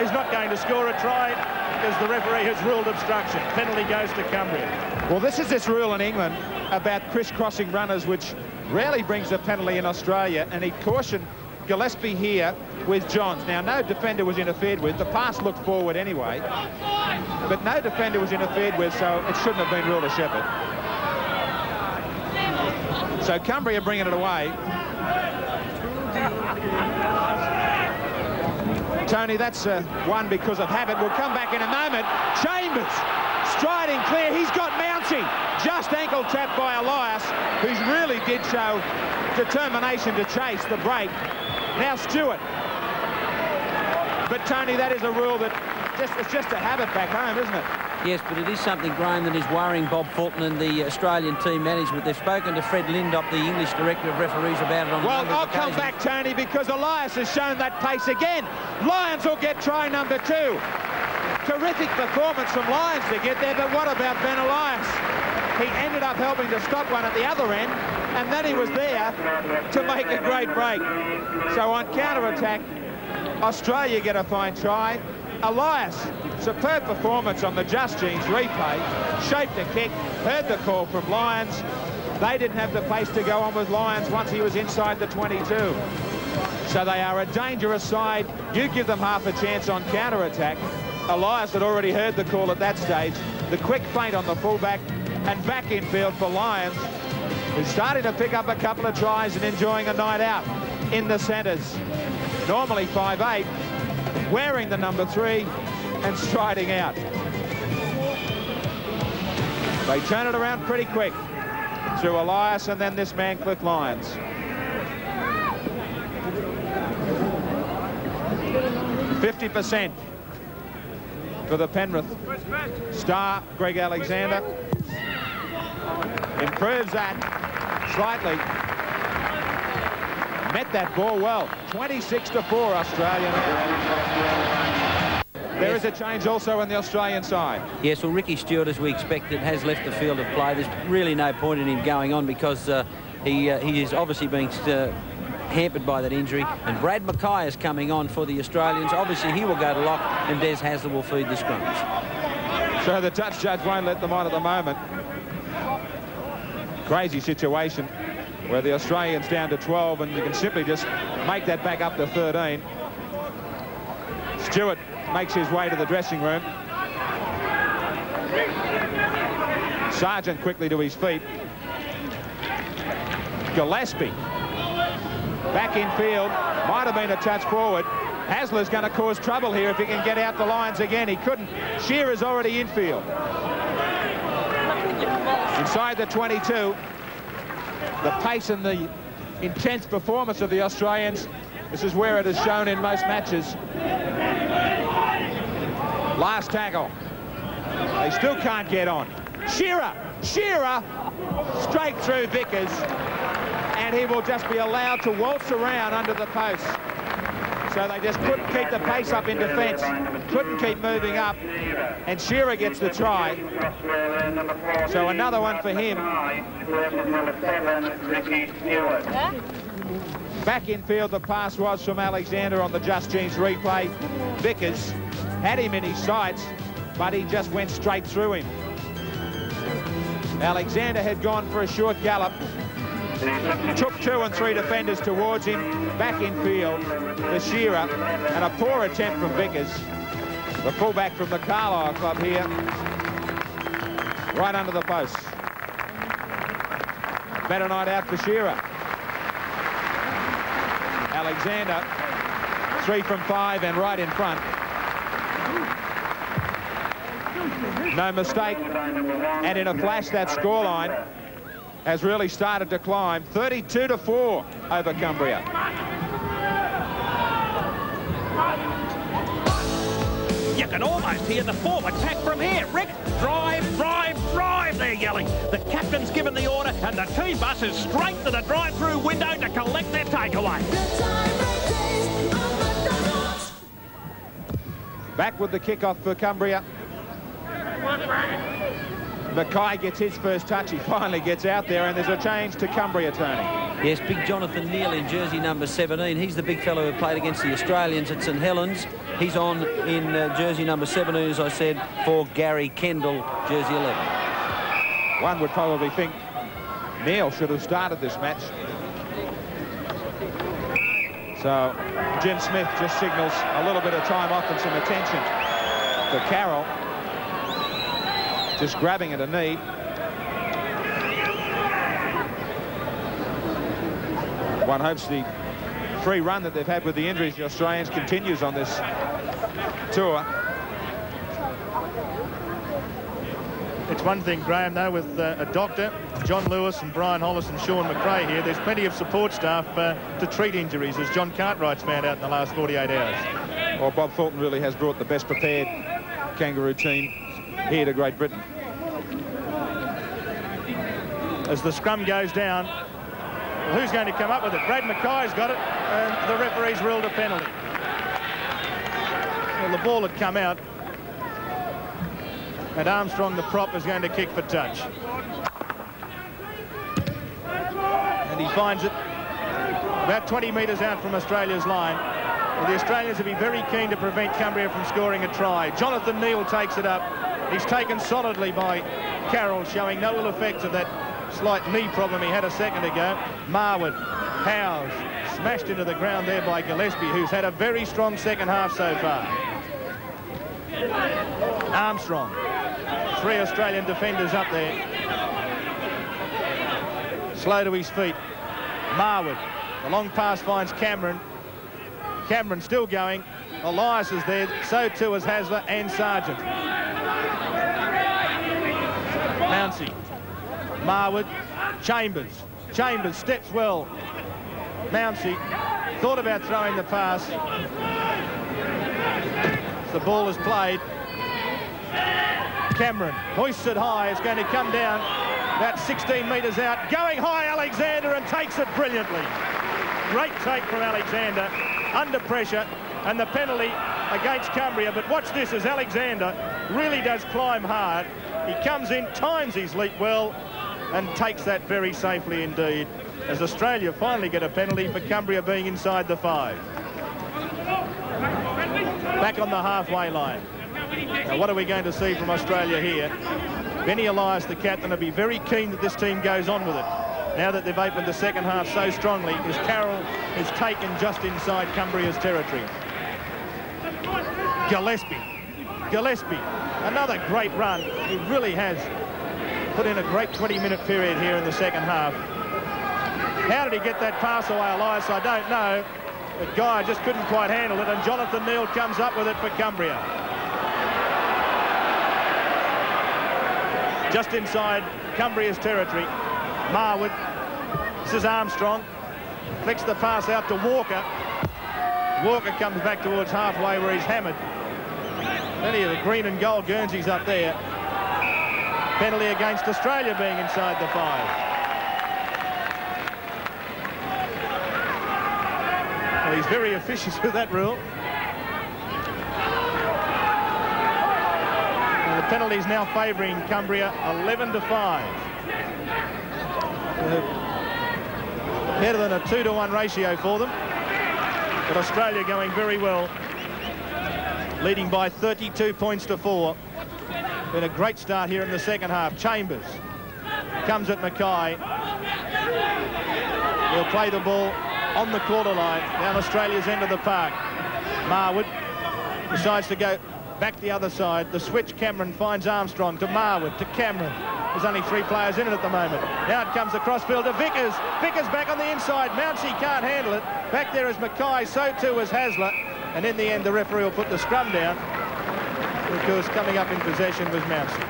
is not going to score a try because the referee has ruled obstruction. Penalty goes to Cumbria. Well, this is this rule in England about crisscrossing runners, which rarely brings a penalty in Australia, and he cautioned Gillespie here with Johns. Now, no defender was interfered with. The pass looked forward anyway, but no defender was interfered with, so it shouldn't have been ruled a shepherd. So Cumbria bringing it away. Tony, that's one because of habit. We'll come back in a moment. Chambers striding clear. He's got Mounty. Just ankle tapped by Elias, who's really did show determination to chase the break. Now Stewart. But Tony, that is a rule that it's just a habit back home, isn't it? Yes, but it is something, Graham, that is worrying Bob Fulton and the Australian team management. They've spoken to Fred Lindop, the English director of referees, about it on well, I'll come back, Tony, because Elias has shown that pace again. Lions will get try number 2. Terrific performance from Lions to get there, but what about Ben Elias? He ended up helping to stop one at the other end, and then he was there to make a great break. So on counter-attack, Australia get a fine try. Elias, superb performance on the Just Jeans replay, shaped a kick, heard the call from Lions. They didn't have the pace to go on with Lions once he was inside the 22. So they are a dangerous side. You give them half a chance on counter-attack. Elias had already heard the call at that stage. The quick feint on the fullback, and back in field for Lions, who's starting to pick up a couple of tries and enjoying a night out in the centres. Normally 5'8", wearing the number 3 and striding out. They turn it around pretty quick through Elias and then this man, Cliff Lyons. %50 for the Penrith star, Greg Alexander. Improves that slightly. Met that ball well. 26-4 Australia now. There is a change also on the Australian side. Yes, well, Ricky Stewart, as we expected, has left the field of play. There's really no point in him going on because he is obviously being hampered by that injury. And Brad Mackay is coming on for the Australians. Obviously, he will go to lock, and Des Hasler will feed the scrums. So the touch judge won't let them on at the moment. Crazy situation where the Australians down to 12, and you can simply just make that back up to 13. Stewart makes his way to the dressing room. Sargent quickly to his feet. Gillespie back in field. Might have been a touch forward. Hasler's going to cause trouble here if he can get out the lines again. He couldn't. Shearer's already in field. Inside the 22. The pace and the intense performance of the Australians. This is where it is shown in most matches. Last tackle. They still can't get on. Shearer straight through Vickers, and he will just be allowed to waltz around under the post. So they just couldn't keep the pace up in defence, couldn't keep moving up, and Shearer gets the try. So another one for him. Back in field, the pass was from Alexander on the Just Jeans replay. Vickers had him in his sights, but he just went straight through him. Alexander had gone for a short gallop, took 2 and 3 defenders towards him, back in field to Shearer, and a poor attempt from Vickers, the fullback from the Carlisle club here, right under the post. Better night out for Shearer. Alexander, 3 from 5 and right in front. No mistake, and in a flash that scoreline has really started to climb. 32-4 over Cumbria. You can almost hear the forward pack from here. Rick, drive, drive, drive, they're yelling. The captain's given the order and the T-bus is straight to the drive-through window to collect their takeaway. Back with the kickoff for Cumbria. Mackay gets his first touch. He finally gets out there, and there's a change to Cumbria turning. Yes, big Jonathan Neal in jersey number 17. He's the big fellow who played against the Australians at St Helens. He's on in jersey number 17, as I said, for Gary Kendall, jersey 11. One would probably think Neal should have started this match. So Jim Smith just signals a little bit of time off and some attention to Carroll. Just grabbing at a knee. One hopes the free run that they've had with the injuries, the Australians, continues on this tour. It's one thing, Graham, though, with a doctor, John Lewis and Brian Hollis and Sean McRae here, there's plenty of support staff to treat injuries, as John Cartwright's found out in the last 48 hours. Well, Bob Fulton really has brought the best prepared Kangaroo team here to Great Britain. As the scrum goes down, well, who's going to come up with it? Brad Mackay's got it, and the referee's ruled a penalty. Well, the ball had come out, and Armstrong, the prop, is going to kick for touch. And he finds it about 20 metres out from Australia's line. Well, the Australians will be very keen to prevent Cumbria from scoring a try. Jonathan Neal takes it up. He's taken solidly by Carroll, showing no ill effects of that slight knee problem he had a second ago. Marwood, Howes, smashed into the ground there by Gillespie, who's had a very strong second half so far. Armstrong, 3 Australian defenders up there. Slow to his feet. Marwood, the long pass finds Cameron. Cameron still going. Elias is there, so too is Hasler and Sargent. Mounsey, Marwood, Chambers. Chambers steps well. Mounsey thought about throwing the pass. The ball is played. Cameron hoists it high. It's going to come down about 16 metres out. Going high, Alexander, and takes it brilliantly. Great take from Alexander under pressure, and the penalty against Cumbria. But watch this as Alexander really does climb hard. He comes in, times his leap well, and takes that very safely indeed, as Australia finally get a penalty for Cumbria being inside the 5. Back on the halfway line. Now, what are we going to see from Australia here? Benny Elias, the captain, will be very keen that this team goes on with it, now that they've opened the second half so strongly, as Carroll is taken just inside Cumbria's territory. Gillespie, another great run. He really has put in a great 20-minute period here in the second half. How did he get that pass away, Elias? I don't know. But Guy just couldn't quite handle it, and Jonathan Neal comes up with it for Cumbria. Just inside Cumbria's territory. Marwood. This is Armstrong. Flicks the pass out to Walker. Walker comes back towards halfway where he's hammered. Plenty of the green and gold Guernseys up there. Penalty against Australia being inside the 5. Well, he's very efficient with that rule. And the penalty's now favouring Cumbria 11-5. Better than a 2-to-1 ratio for them. But Australia going very well, leading by 32 points to 4. Been a great start here in the second half. Chambers comes at Mackay. He'll play the ball on the quarter line down Australia's end of the park. Marwood decides to go back the other side. The switch, Cameron finds Armstrong to Marwood to Cameron. There's only 3 players in it at the moment. Now it comes across field to Vickers. Vickers back on the inside. Mouncey can't handle it. Back there is Mackay, so too is Hasler. And in the end, the referee will put the scrum down because coming up in possession was Mouncey.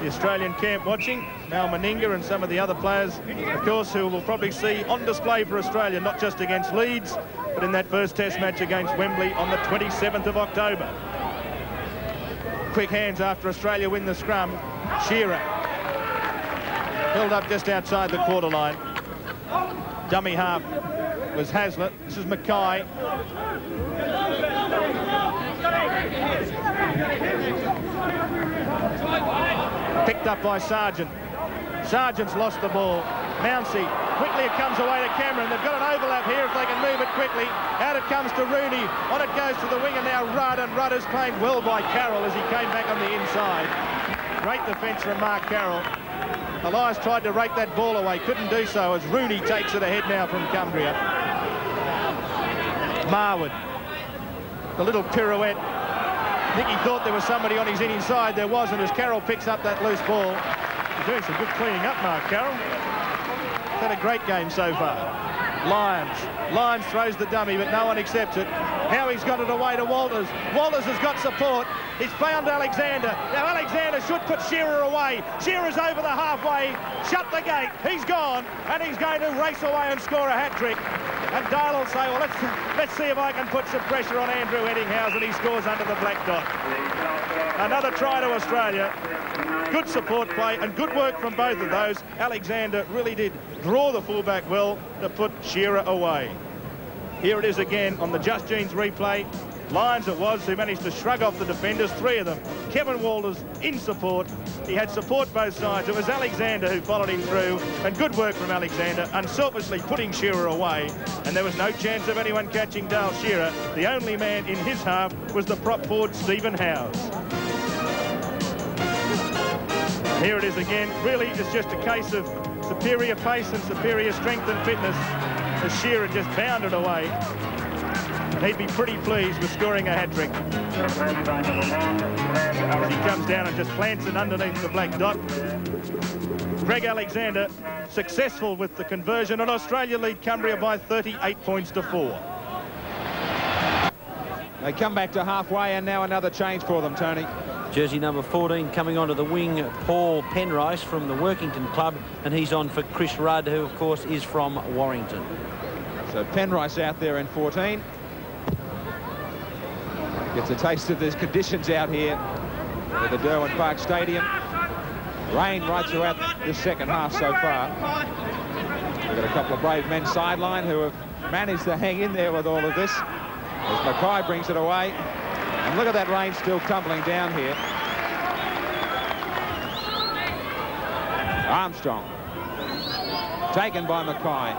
The Australian camp watching, Mal Meninga and some of the other players, of course, who we'll probably see on display for Australia, not just against Leeds, but in that first test match against Wembley on the 27th of October. Quick hands after Australia win the scrum. Shearer held up just outside the quarter line. Dummy half was Hasler. This is Mackay. Picked up by Sargent. Sargent's lost the ball. Mouncey, quickly it comes away to Cameron. They've got an overlap here if they can move it quickly. Out it comes to Rooney. On it goes to the wing, and now Rudd, and Rudd is playing well by Carroll as he came back on the inside. Great defence from Mark Carroll. Elias tried to rake that ball away, couldn't do so as Rooney takes it ahead now from Cumbria. Marwood, the little pirouette. I think he thought there was somebody on his inside. There wasn't, as Carroll picks up that loose ball. He's doing some good cleaning up, Mark Carroll. He's had a great game so far. Lyons throws the dummy, but no one accepts it. Now he's got it away to Walters. Walters has got support. He's found Alexander. Now Alexander should put Shearer away. Shearer's over the halfway. Shut the gate. He's gone, and he's going to race away and score a hat-trick. And Dale will say, well, let's see if I can put some pressure on Andrew Eddinghouse, and he scores under the black dot. Another try to Australia. Good support play and good work from both of those. Alexander really did draw the fullback well to put Shearer away. Here it is again on the Just Jeans replay. Lyons it was who managed to shrug off the defenders, 3 of them. Kevin Walters in support. He had support both sides. It was Alexander who followed him through, and good work from Alexander, unselfishly putting Shearer away. And there was no chance of anyone catching Dale Shearer. The only man in his half was the prop forward, Stephen Howes. Here it is again. Really, it's just a case of superior pace and superior strength and fitness as Shearer just bounded away. He'd be pretty pleased with scoring a hat-trick. As he comes down and just plants it underneath the black dot. Greg Alexander successful with the conversion, and Australia lead Cumbria by 38 points to 4. They come back to halfway, and now another change for them, Tony. Jersey number 14 coming onto the wing, Paul Penrice from the Workington club, and he's on for Chris Rudd, who of course is from Warrington. So Penrice out there in 14. Gets a taste of the conditions out here at the Derwent Park Stadium. Rain right throughout this second half so far. We've got a couple of brave men sideline who have managed to hang in there with all of this as Mackay brings it away. And look at that rain still tumbling down here. Armstrong taken by Mackay.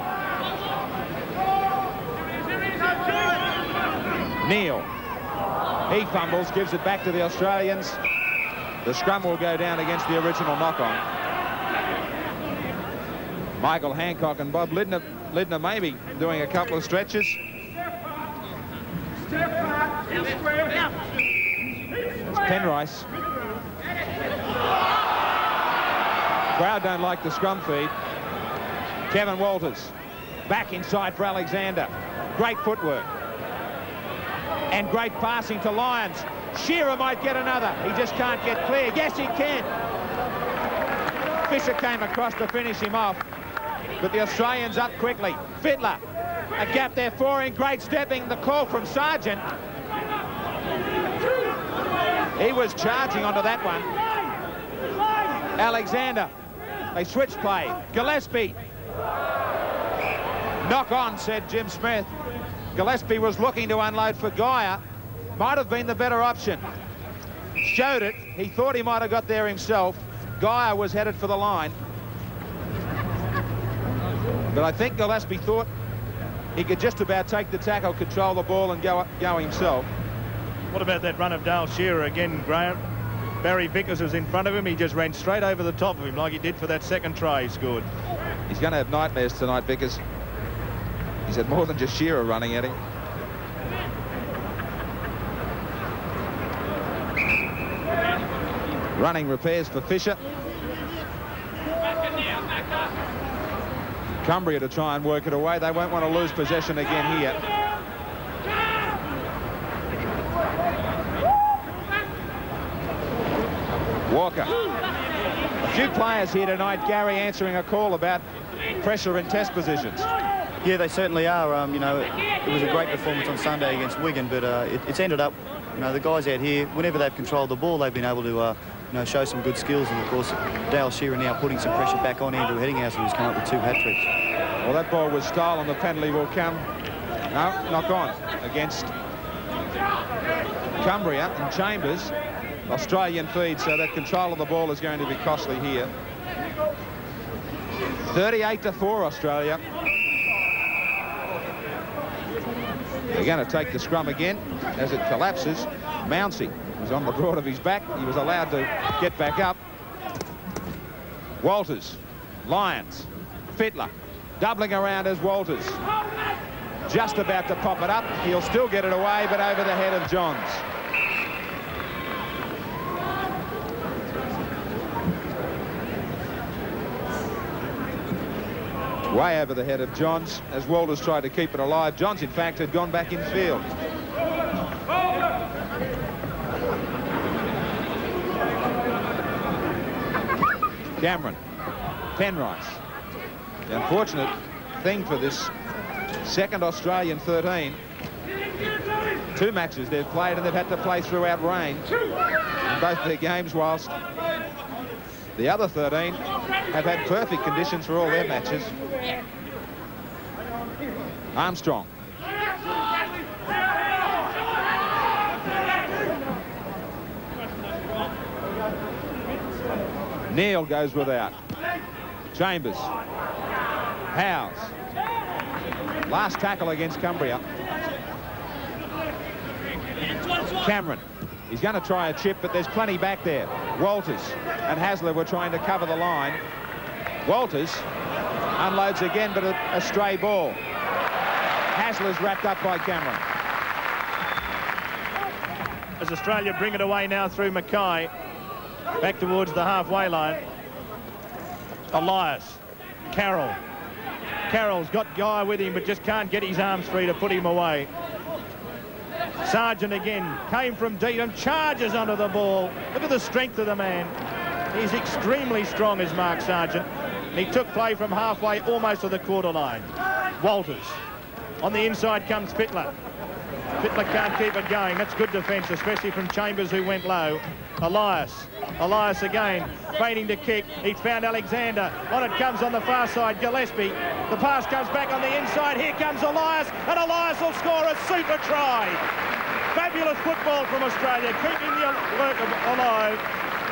Neal. He fumbles, gives it back to the Australians. The scrum will go down against the original knock-on. Michael Hancock and Bob Lidner maybe doing a couple of stretches. It's Penrice. Crowd don't like the scrum feed. Kevin Walters back inside for Alexander. Great footwork. And great passing to Lyons. Shearer might get another. He just can't get clear. Yes, he can. Fisher came across to finish him off. But the Australians up quickly. Fittler. A gap there for him. Great stepping. The call from Sargent. He was charging onto that one. Alexander. They switch play. Gillespie. Knock on, said Jim Smith. Gillespie was looking to unload for Geyer. Might have been the better option. Showed it. He thought he might have got there himself. Geyer was headed for the line. But I think Gillespie thought he could just about take the tackle, control the ball and go himself. What about that run of Dale Shearer again, Graham? Barry Vickers was in front of him. He just ran straight over the top of him like he did for that second try he scored. He's going to have nightmares tonight, Vickers. He's had more than just Shearer running at him. Running repairs for Fisher. Cumbria to try and work it away. They won't want to lose possession again here. Walker. A few players here tonight, Gary, answering a call about pressure in test positions. Yeah, they certainly are. You know, it was a great performance on Sunday against Wigan, but it's ended up, you know, the guys out here, whenever they've controlled the ball, they've been able to, you know, show some good skills. And, of course, Dale Shearer now putting some pressure back on Andrew Headinghausen, who's come up with 2 hat-tricks. Well, that ball was stolen. The penalty will come. No, knock on against Cumbria and Chambers. Australian feed, so that control of the ball is going to be costly here. 38-4 Australia. They're going to take the scrum again as it collapses. Mounsey was on the broad of his back. He was allowed to get back up. Walters, Lyons, Fittler, doubling around as Walters. Just about to pop it up. He'll still get it away, but over the head of Johns. Way over the head of Johns as Walters tried to keep it alive. Johns, in fact, had gone back in field. Cameron, Penrice. The unfortunate thing for this second Australian 13, 2 matches they've played and they've had to play throughout rain in both their games, whilst the other 13 have had perfect conditions for all their matches. Armstrong. Neal goes without. Chambers. Howes. Last tackle against Cumbria. Cameron. He's going to try a chip, but there's plenty back there. Walters and Hasler were trying to cover the line. Walters unloads again, but a stray ball. Hasler's wrapped up by Cameron. As Australia bring it away now through Mackay, back towards the halfway line. Elias, Carroll. Carroll's got Guy with him, but just can't get his arms free to put him away. Sargent again, came from deep and charges under the ball. Look at the strength of the man. He's extremely strong, as Mark Sargent. And he took play from halfway almost to the quarter line. Walters. On the inside comes Fittler. Fittler can't keep it going. That's good defence, especially from Chambers, who went low. Elias. Elias again, feigning to kick. He's found Alexander. On it comes on the far side, Gillespie. The pass comes back on the inside. Here comes Elias, and Elias will score a super try. Fabulous football from Australia, keeping the work alive.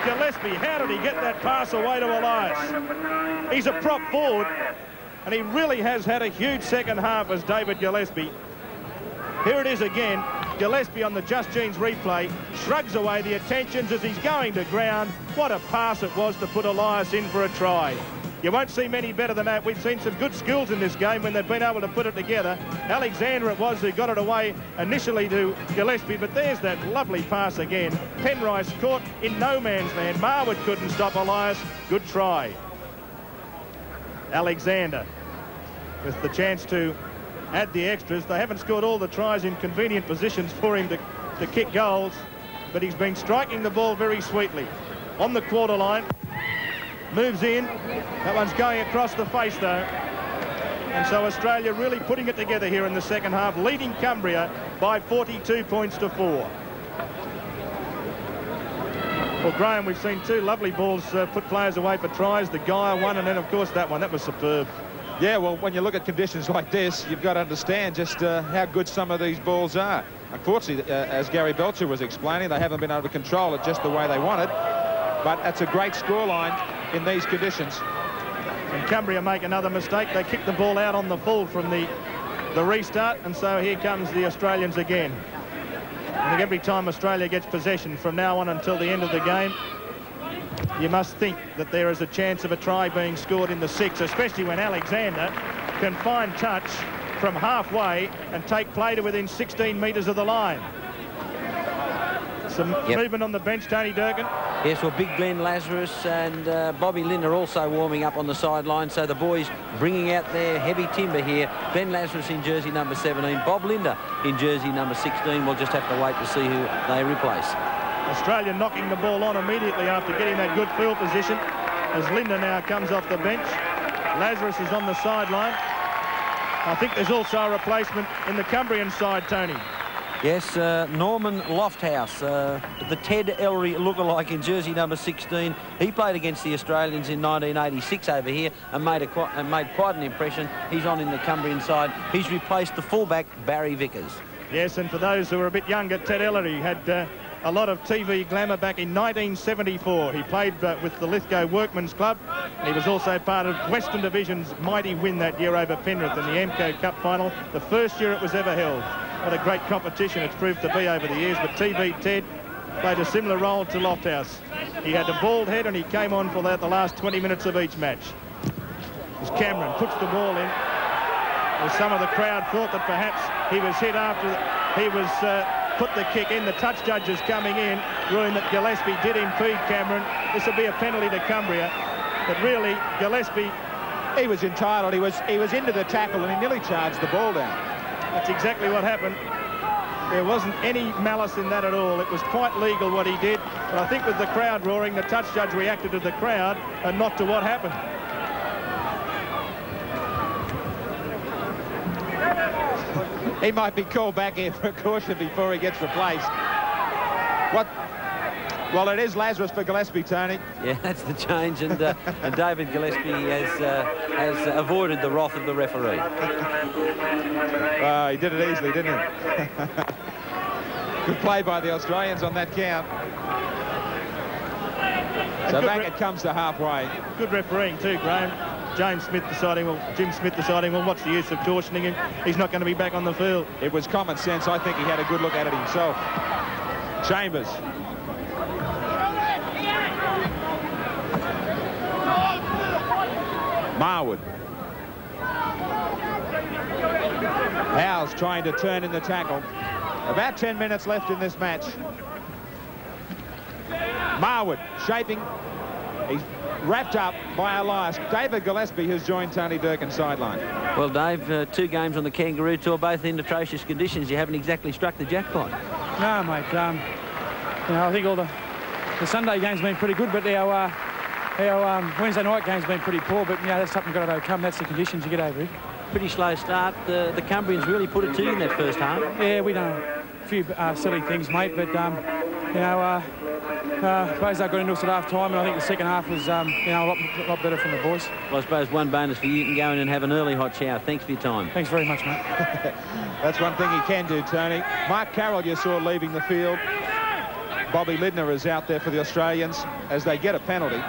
Gillespie, how did he get that pass away to Elias? He's a prop forward, and he really has had a huge second half as David Gillespie. Here it is again. Gillespie on the Just Jeans replay shrugs away the attentions as he's going to ground. What a pass it was to put Elias in for a try. You won't see many better than that. We've seen some good skills in this game when they've been able to put it together. Alexander it was who got it away initially to Gillespie, but there's that lovely pass again. Penrice caught in no man's land. Marwood couldn't stop Elias. Good try. Alexander with the chance to add the extras. They haven't scored all the tries in convenient positions for him to kick goals, but he's been striking the ball very sweetly. On the quarter line, moves in. That one's going across the face though. And so Australia really putting it together here in the second half, leading Cumbria by 42 points to 4. Well, Graham, we've seen 2 lovely balls put players away for tries. The Geyer one, and then of course that one. That was superb. Yeah, well, when you look at conditions like this, you've got to understand just how good some of these balls are. Unfortunately, as Gary Belcher was explaining, they haven't been able to control it just the way they wanted. But that's a great scoreline in these conditions. And Cumbria make another mistake. They kick the ball out on the full from the restart, and so here comes the Australians again. I think every time Australia gets possession from now on until the end of the game, you must think that there is a chance of a try being scored in the 6, especially when Alexander can find touch from halfway and take play to within 16 metres of the line. Some movement on the bench, Tony Durkin. Yes, well, Big Glenn Lazarus and Bobby Lindner also warming up on the sideline. So the boys bringing out their heavy timber here. Glenn Lazarus in jersey number 17. Bob Lindner in jersey number 16. We'll just have to wait to see who they replace. Australia knocking the ball on immediately after getting that good field position as Lindner now comes off the bench. Lazarus is on the sideline. I think there's also a replacement in the Cumbrian side, Tony. Yes, Norman Lofthouse, the Ted Ellery lookalike in jersey number 16. He played against the Australians in 1986 over here and made quite an impression. He's on in the Cumbrian side. He's replaced the fullback, Barry Vickers. Yes, and for those who are a bit younger, Ted Ellery had a lot of TV glamour back in 1974. He played with the Lithgow Workmen's Club. He was also part of Western Division's mighty win that year over Penrith in the MCO Cup final, the first year it was ever held. What a great competition it's proved to be over the years, but TV Ted played a similar role to Lofthouse. He had a bald head and he came on for the last 20 minutes of each match. As Cameron puts the ball in, as some of the crowd thought that perhaps he was hit after he was put the kick in. The touch judge is coming in, ruling that Gillespie did impede Cameron. This will be a penalty to Cumbria, but really Gillespie, he was entitled. He was into the tackle and he nearly charged the ball down. That's exactly what happened. There wasn't any malice in that at all. It was quite legal what he did, but I think with the crowd roaring, the touch judge reacted to the crowd and not to what happened. He might be called back here for a caution before he gets replaced. What? Well, it is Lazarus for Gillespie, Tony. Yeah, that's the change, and David Gillespie has avoided the wrath of the referee. He did it easily, didn't he? Good play by the Australians on that count. So back it comes to halfway. Good refereeing too, Graham. Jim Smith deciding, well, what's the use of cautioning him? He's not going to be back on the field. It was common sense. I think he had a good look at it himself. Chambers. Marwood. Howes trying to turn in the tackle. About 10 minutes left in this match. Marwood shaping. He's wrapped up by Elias. David Gillespie has joined Tony Durkin's sideline. Well, Dave, 2 games on the Kangaroo Tour, both in atrocious conditions. You haven't exactly struck the jackpot. No, mate. I think all the Sunday games have been pretty good, but our Wednesday night game's been pretty poor. But that's something you've got to overcome. That's the conditions you get over it. Pretty slow start. The Cumbrians really put it to you in that first half. Yeah, we done a few silly things, mate. But I suppose they got into us at half time, and I think the second half was a lot better from the boys. Well, I suppose one bonus for you, you can go in and have an early hot shower. Thanks for your time. Thanks very much, mate. That's one thing he can do, Tony. Mark Carroll you saw leaving the field. Bobby Lindner is out there for the Australians as they get a penalty.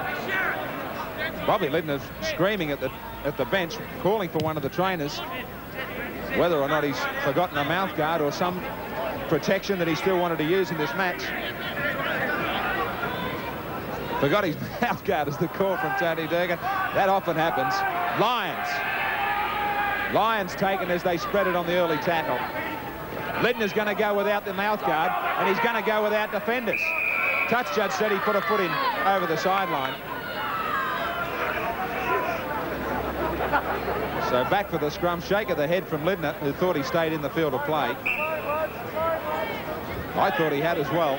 Bobby Lindner's screaming at the bench, calling for one of the trainers. Whether or not he's forgotten a mouth guard or some protection that he still wanted to use in this match. Forgot his mouth guard as the call from Tony Durkin. That often happens. Lions taken as they spread it on the early tackle. Lindner's going to go without the mouth guard, and he's going to go without defenders. Touch judge said he put a foot in over the sideline. So back for the scrum. Shake of the head from Lindner, who thought he stayed in the field of play. I thought he had as well.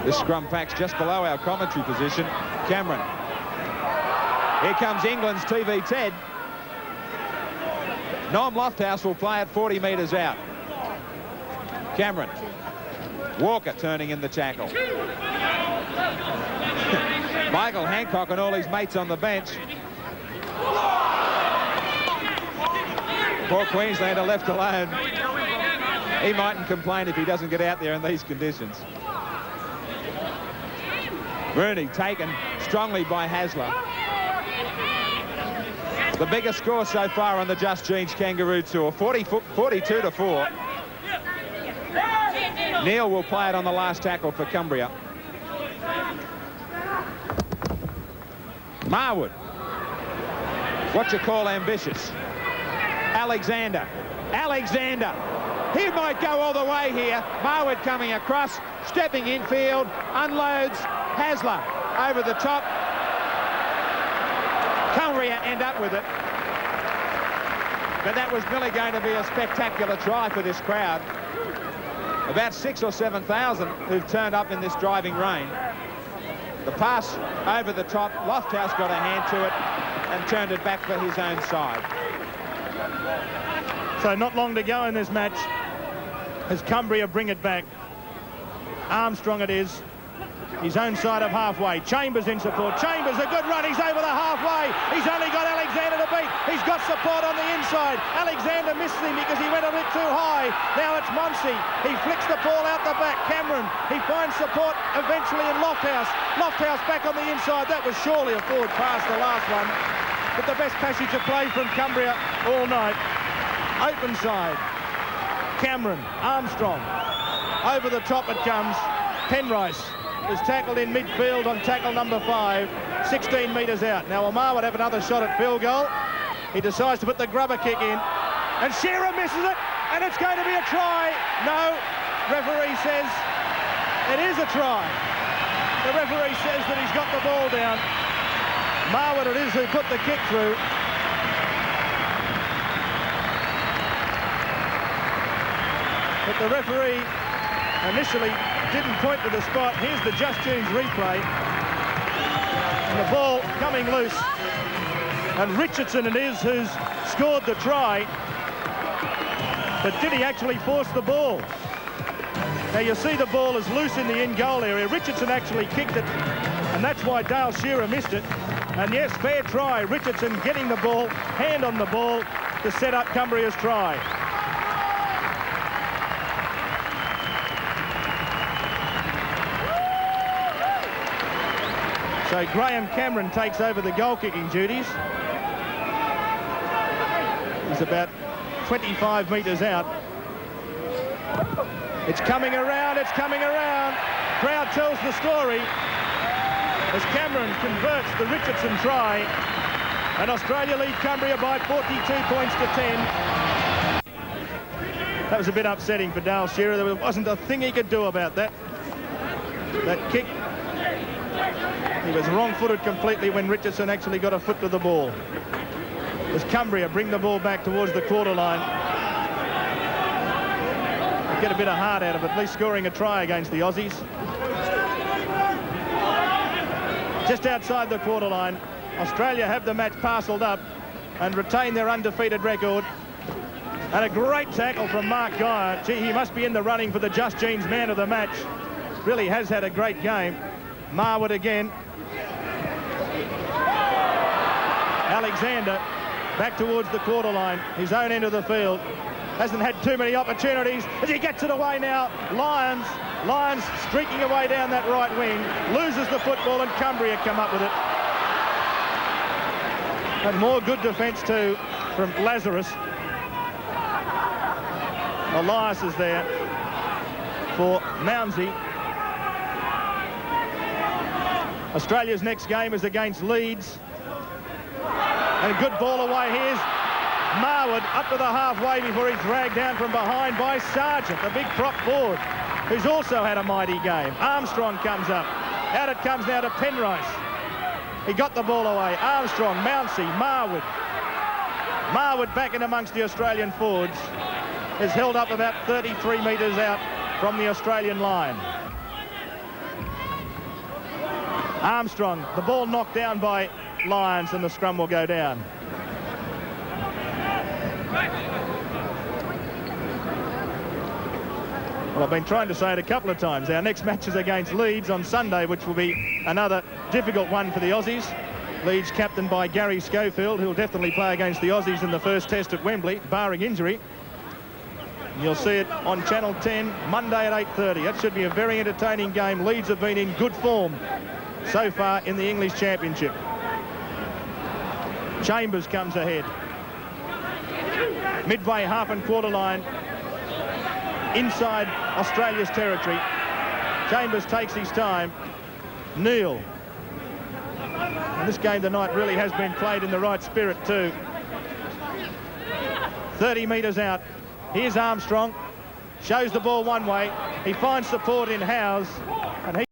This scrum pack's just below our commentary position. Cameron. Here comes England's TV Ted. Norm Lofthouse will play at 40 metres out. Cameron. Walker turning in the tackle. Michael Hancock and all his mates on the bench. Poor Queenslander left alone. He mightn't complain if he doesn't get out there in these conditions. Rooney taken strongly by Hasler. The biggest score so far on the Just Jeans Kangaroo Tour, 42-4. Neil will play it on the last tackle for Cumbria. Marwood. What you call ambitious. Alexander. He might go all the way here. Marwood coming across, stepping infield, unloads. Hasler over the top. Cumbria end up with it. But that was really going to be a spectacular try for this crowd. About 6,000 or 7,000 who've turned up in this driving rain. The pass over the top. Lofthouse got a hand to it and turned it back for his own side. So not long to go in this match as Cumbria bring it back. Armstrong it is. His own side of halfway. Chambers in support. Chambers, a good run. He's over the halfway. He's only got Alexander to beat. He's got support on the inside. Alexander misses him because he went a bit too high. Now it's Monsey. He flicks the ball out the back. Cameron, he finds support eventually in Lofthouse. Lofthouse back on the inside. That was surely a forward pass, the last one. But the best passage of play from Cumbria all night. Open side. Cameron, Armstrong. Over the top it comes. Penrice is tackled in midfield on tackle number 5, 16 metres out. Now Omar would have another shot at field goal. He decides to put the grubber kick in, and Shearer misses it, and it's going to be a try. No, referee says it is a try. The referee says that he's got the ball down. Marwood it is who put the kick through. But the referee initially didn't point to the spot. Here's the Just Tunes replay. And the ball coming loose. And Richardson it is who's scored the try. But did he actually force the ball? Now you see the ball is loose in the in-goal area. Richardson actually kicked it, and that's why Dale Shearer missed it. And yes, fair try. Richardson getting the ball, hand on the ball to set up Cumbria's try. So Graham Cameron takes over the goal-kicking duties. He's about 25 metres out. It's coming around, it's coming around. Crowd tells the story as Cameron converts the Richardson try. And Australia lead Cumbria by 42 points to 10. That was a bit upsetting for Dale Shearer. There wasn't a thing he could do about that. That kick. He was wrong-footed completely when Richardson actually got a foot to the ball. As Cumbria bring the ball back towards the quarter line. Get a bit of heart out of it, at least scoring a try against the Aussies. Just outside the quarter line, Australia have the match parcelled up and retain their undefeated record. And a great tackle from Mark Geyer. Gee, he must be in the running for the Just Jeans man of the match. Really has had a great game. Marwood again. Alexander back towards the quarter line, his own end of the field. Hasn't had too many opportunities as he gets it away now. Lyons streaking away down that right wing, loses the football, and Cumbria come up with it. And more good defence too from Lazarus. Elias is there for Mounsey. Australia's next game is against Leeds. And a good ball away. Here's Marwood up to the halfway before he's dragged down from behind by Sargent, the big prop forward, who's also had a mighty game. Armstrong comes up. Out it comes now to Penrice. He got the ball away. Armstrong, Mounsey, Marwood. Marwood back in amongst the Australian forwards. Is held up about 33 metres out from the Australian line. Armstrong, the ball knocked down by Lyons, and the scrum will go down. Well, I've been trying to say it a couple of times. Our next match is against Leeds on Sunday, which will be another difficult one for the Aussies. Leeds captained by Gary Schofield, who'll definitely play against the Aussies in the first test at Wembley, barring injury. You'll see it on Channel 10 Monday at 8:30. That should be a very entertaining game. Leeds have been in good form so far in the English Championship. Chambers comes ahead. Midway half and quarter line inside Australia's territory. Chambers takes his time. Neil. And this game tonight really has been played in the right spirit too. 30 metres out. Here's Armstrong. Shows the ball one way. He finds support in Howes. And he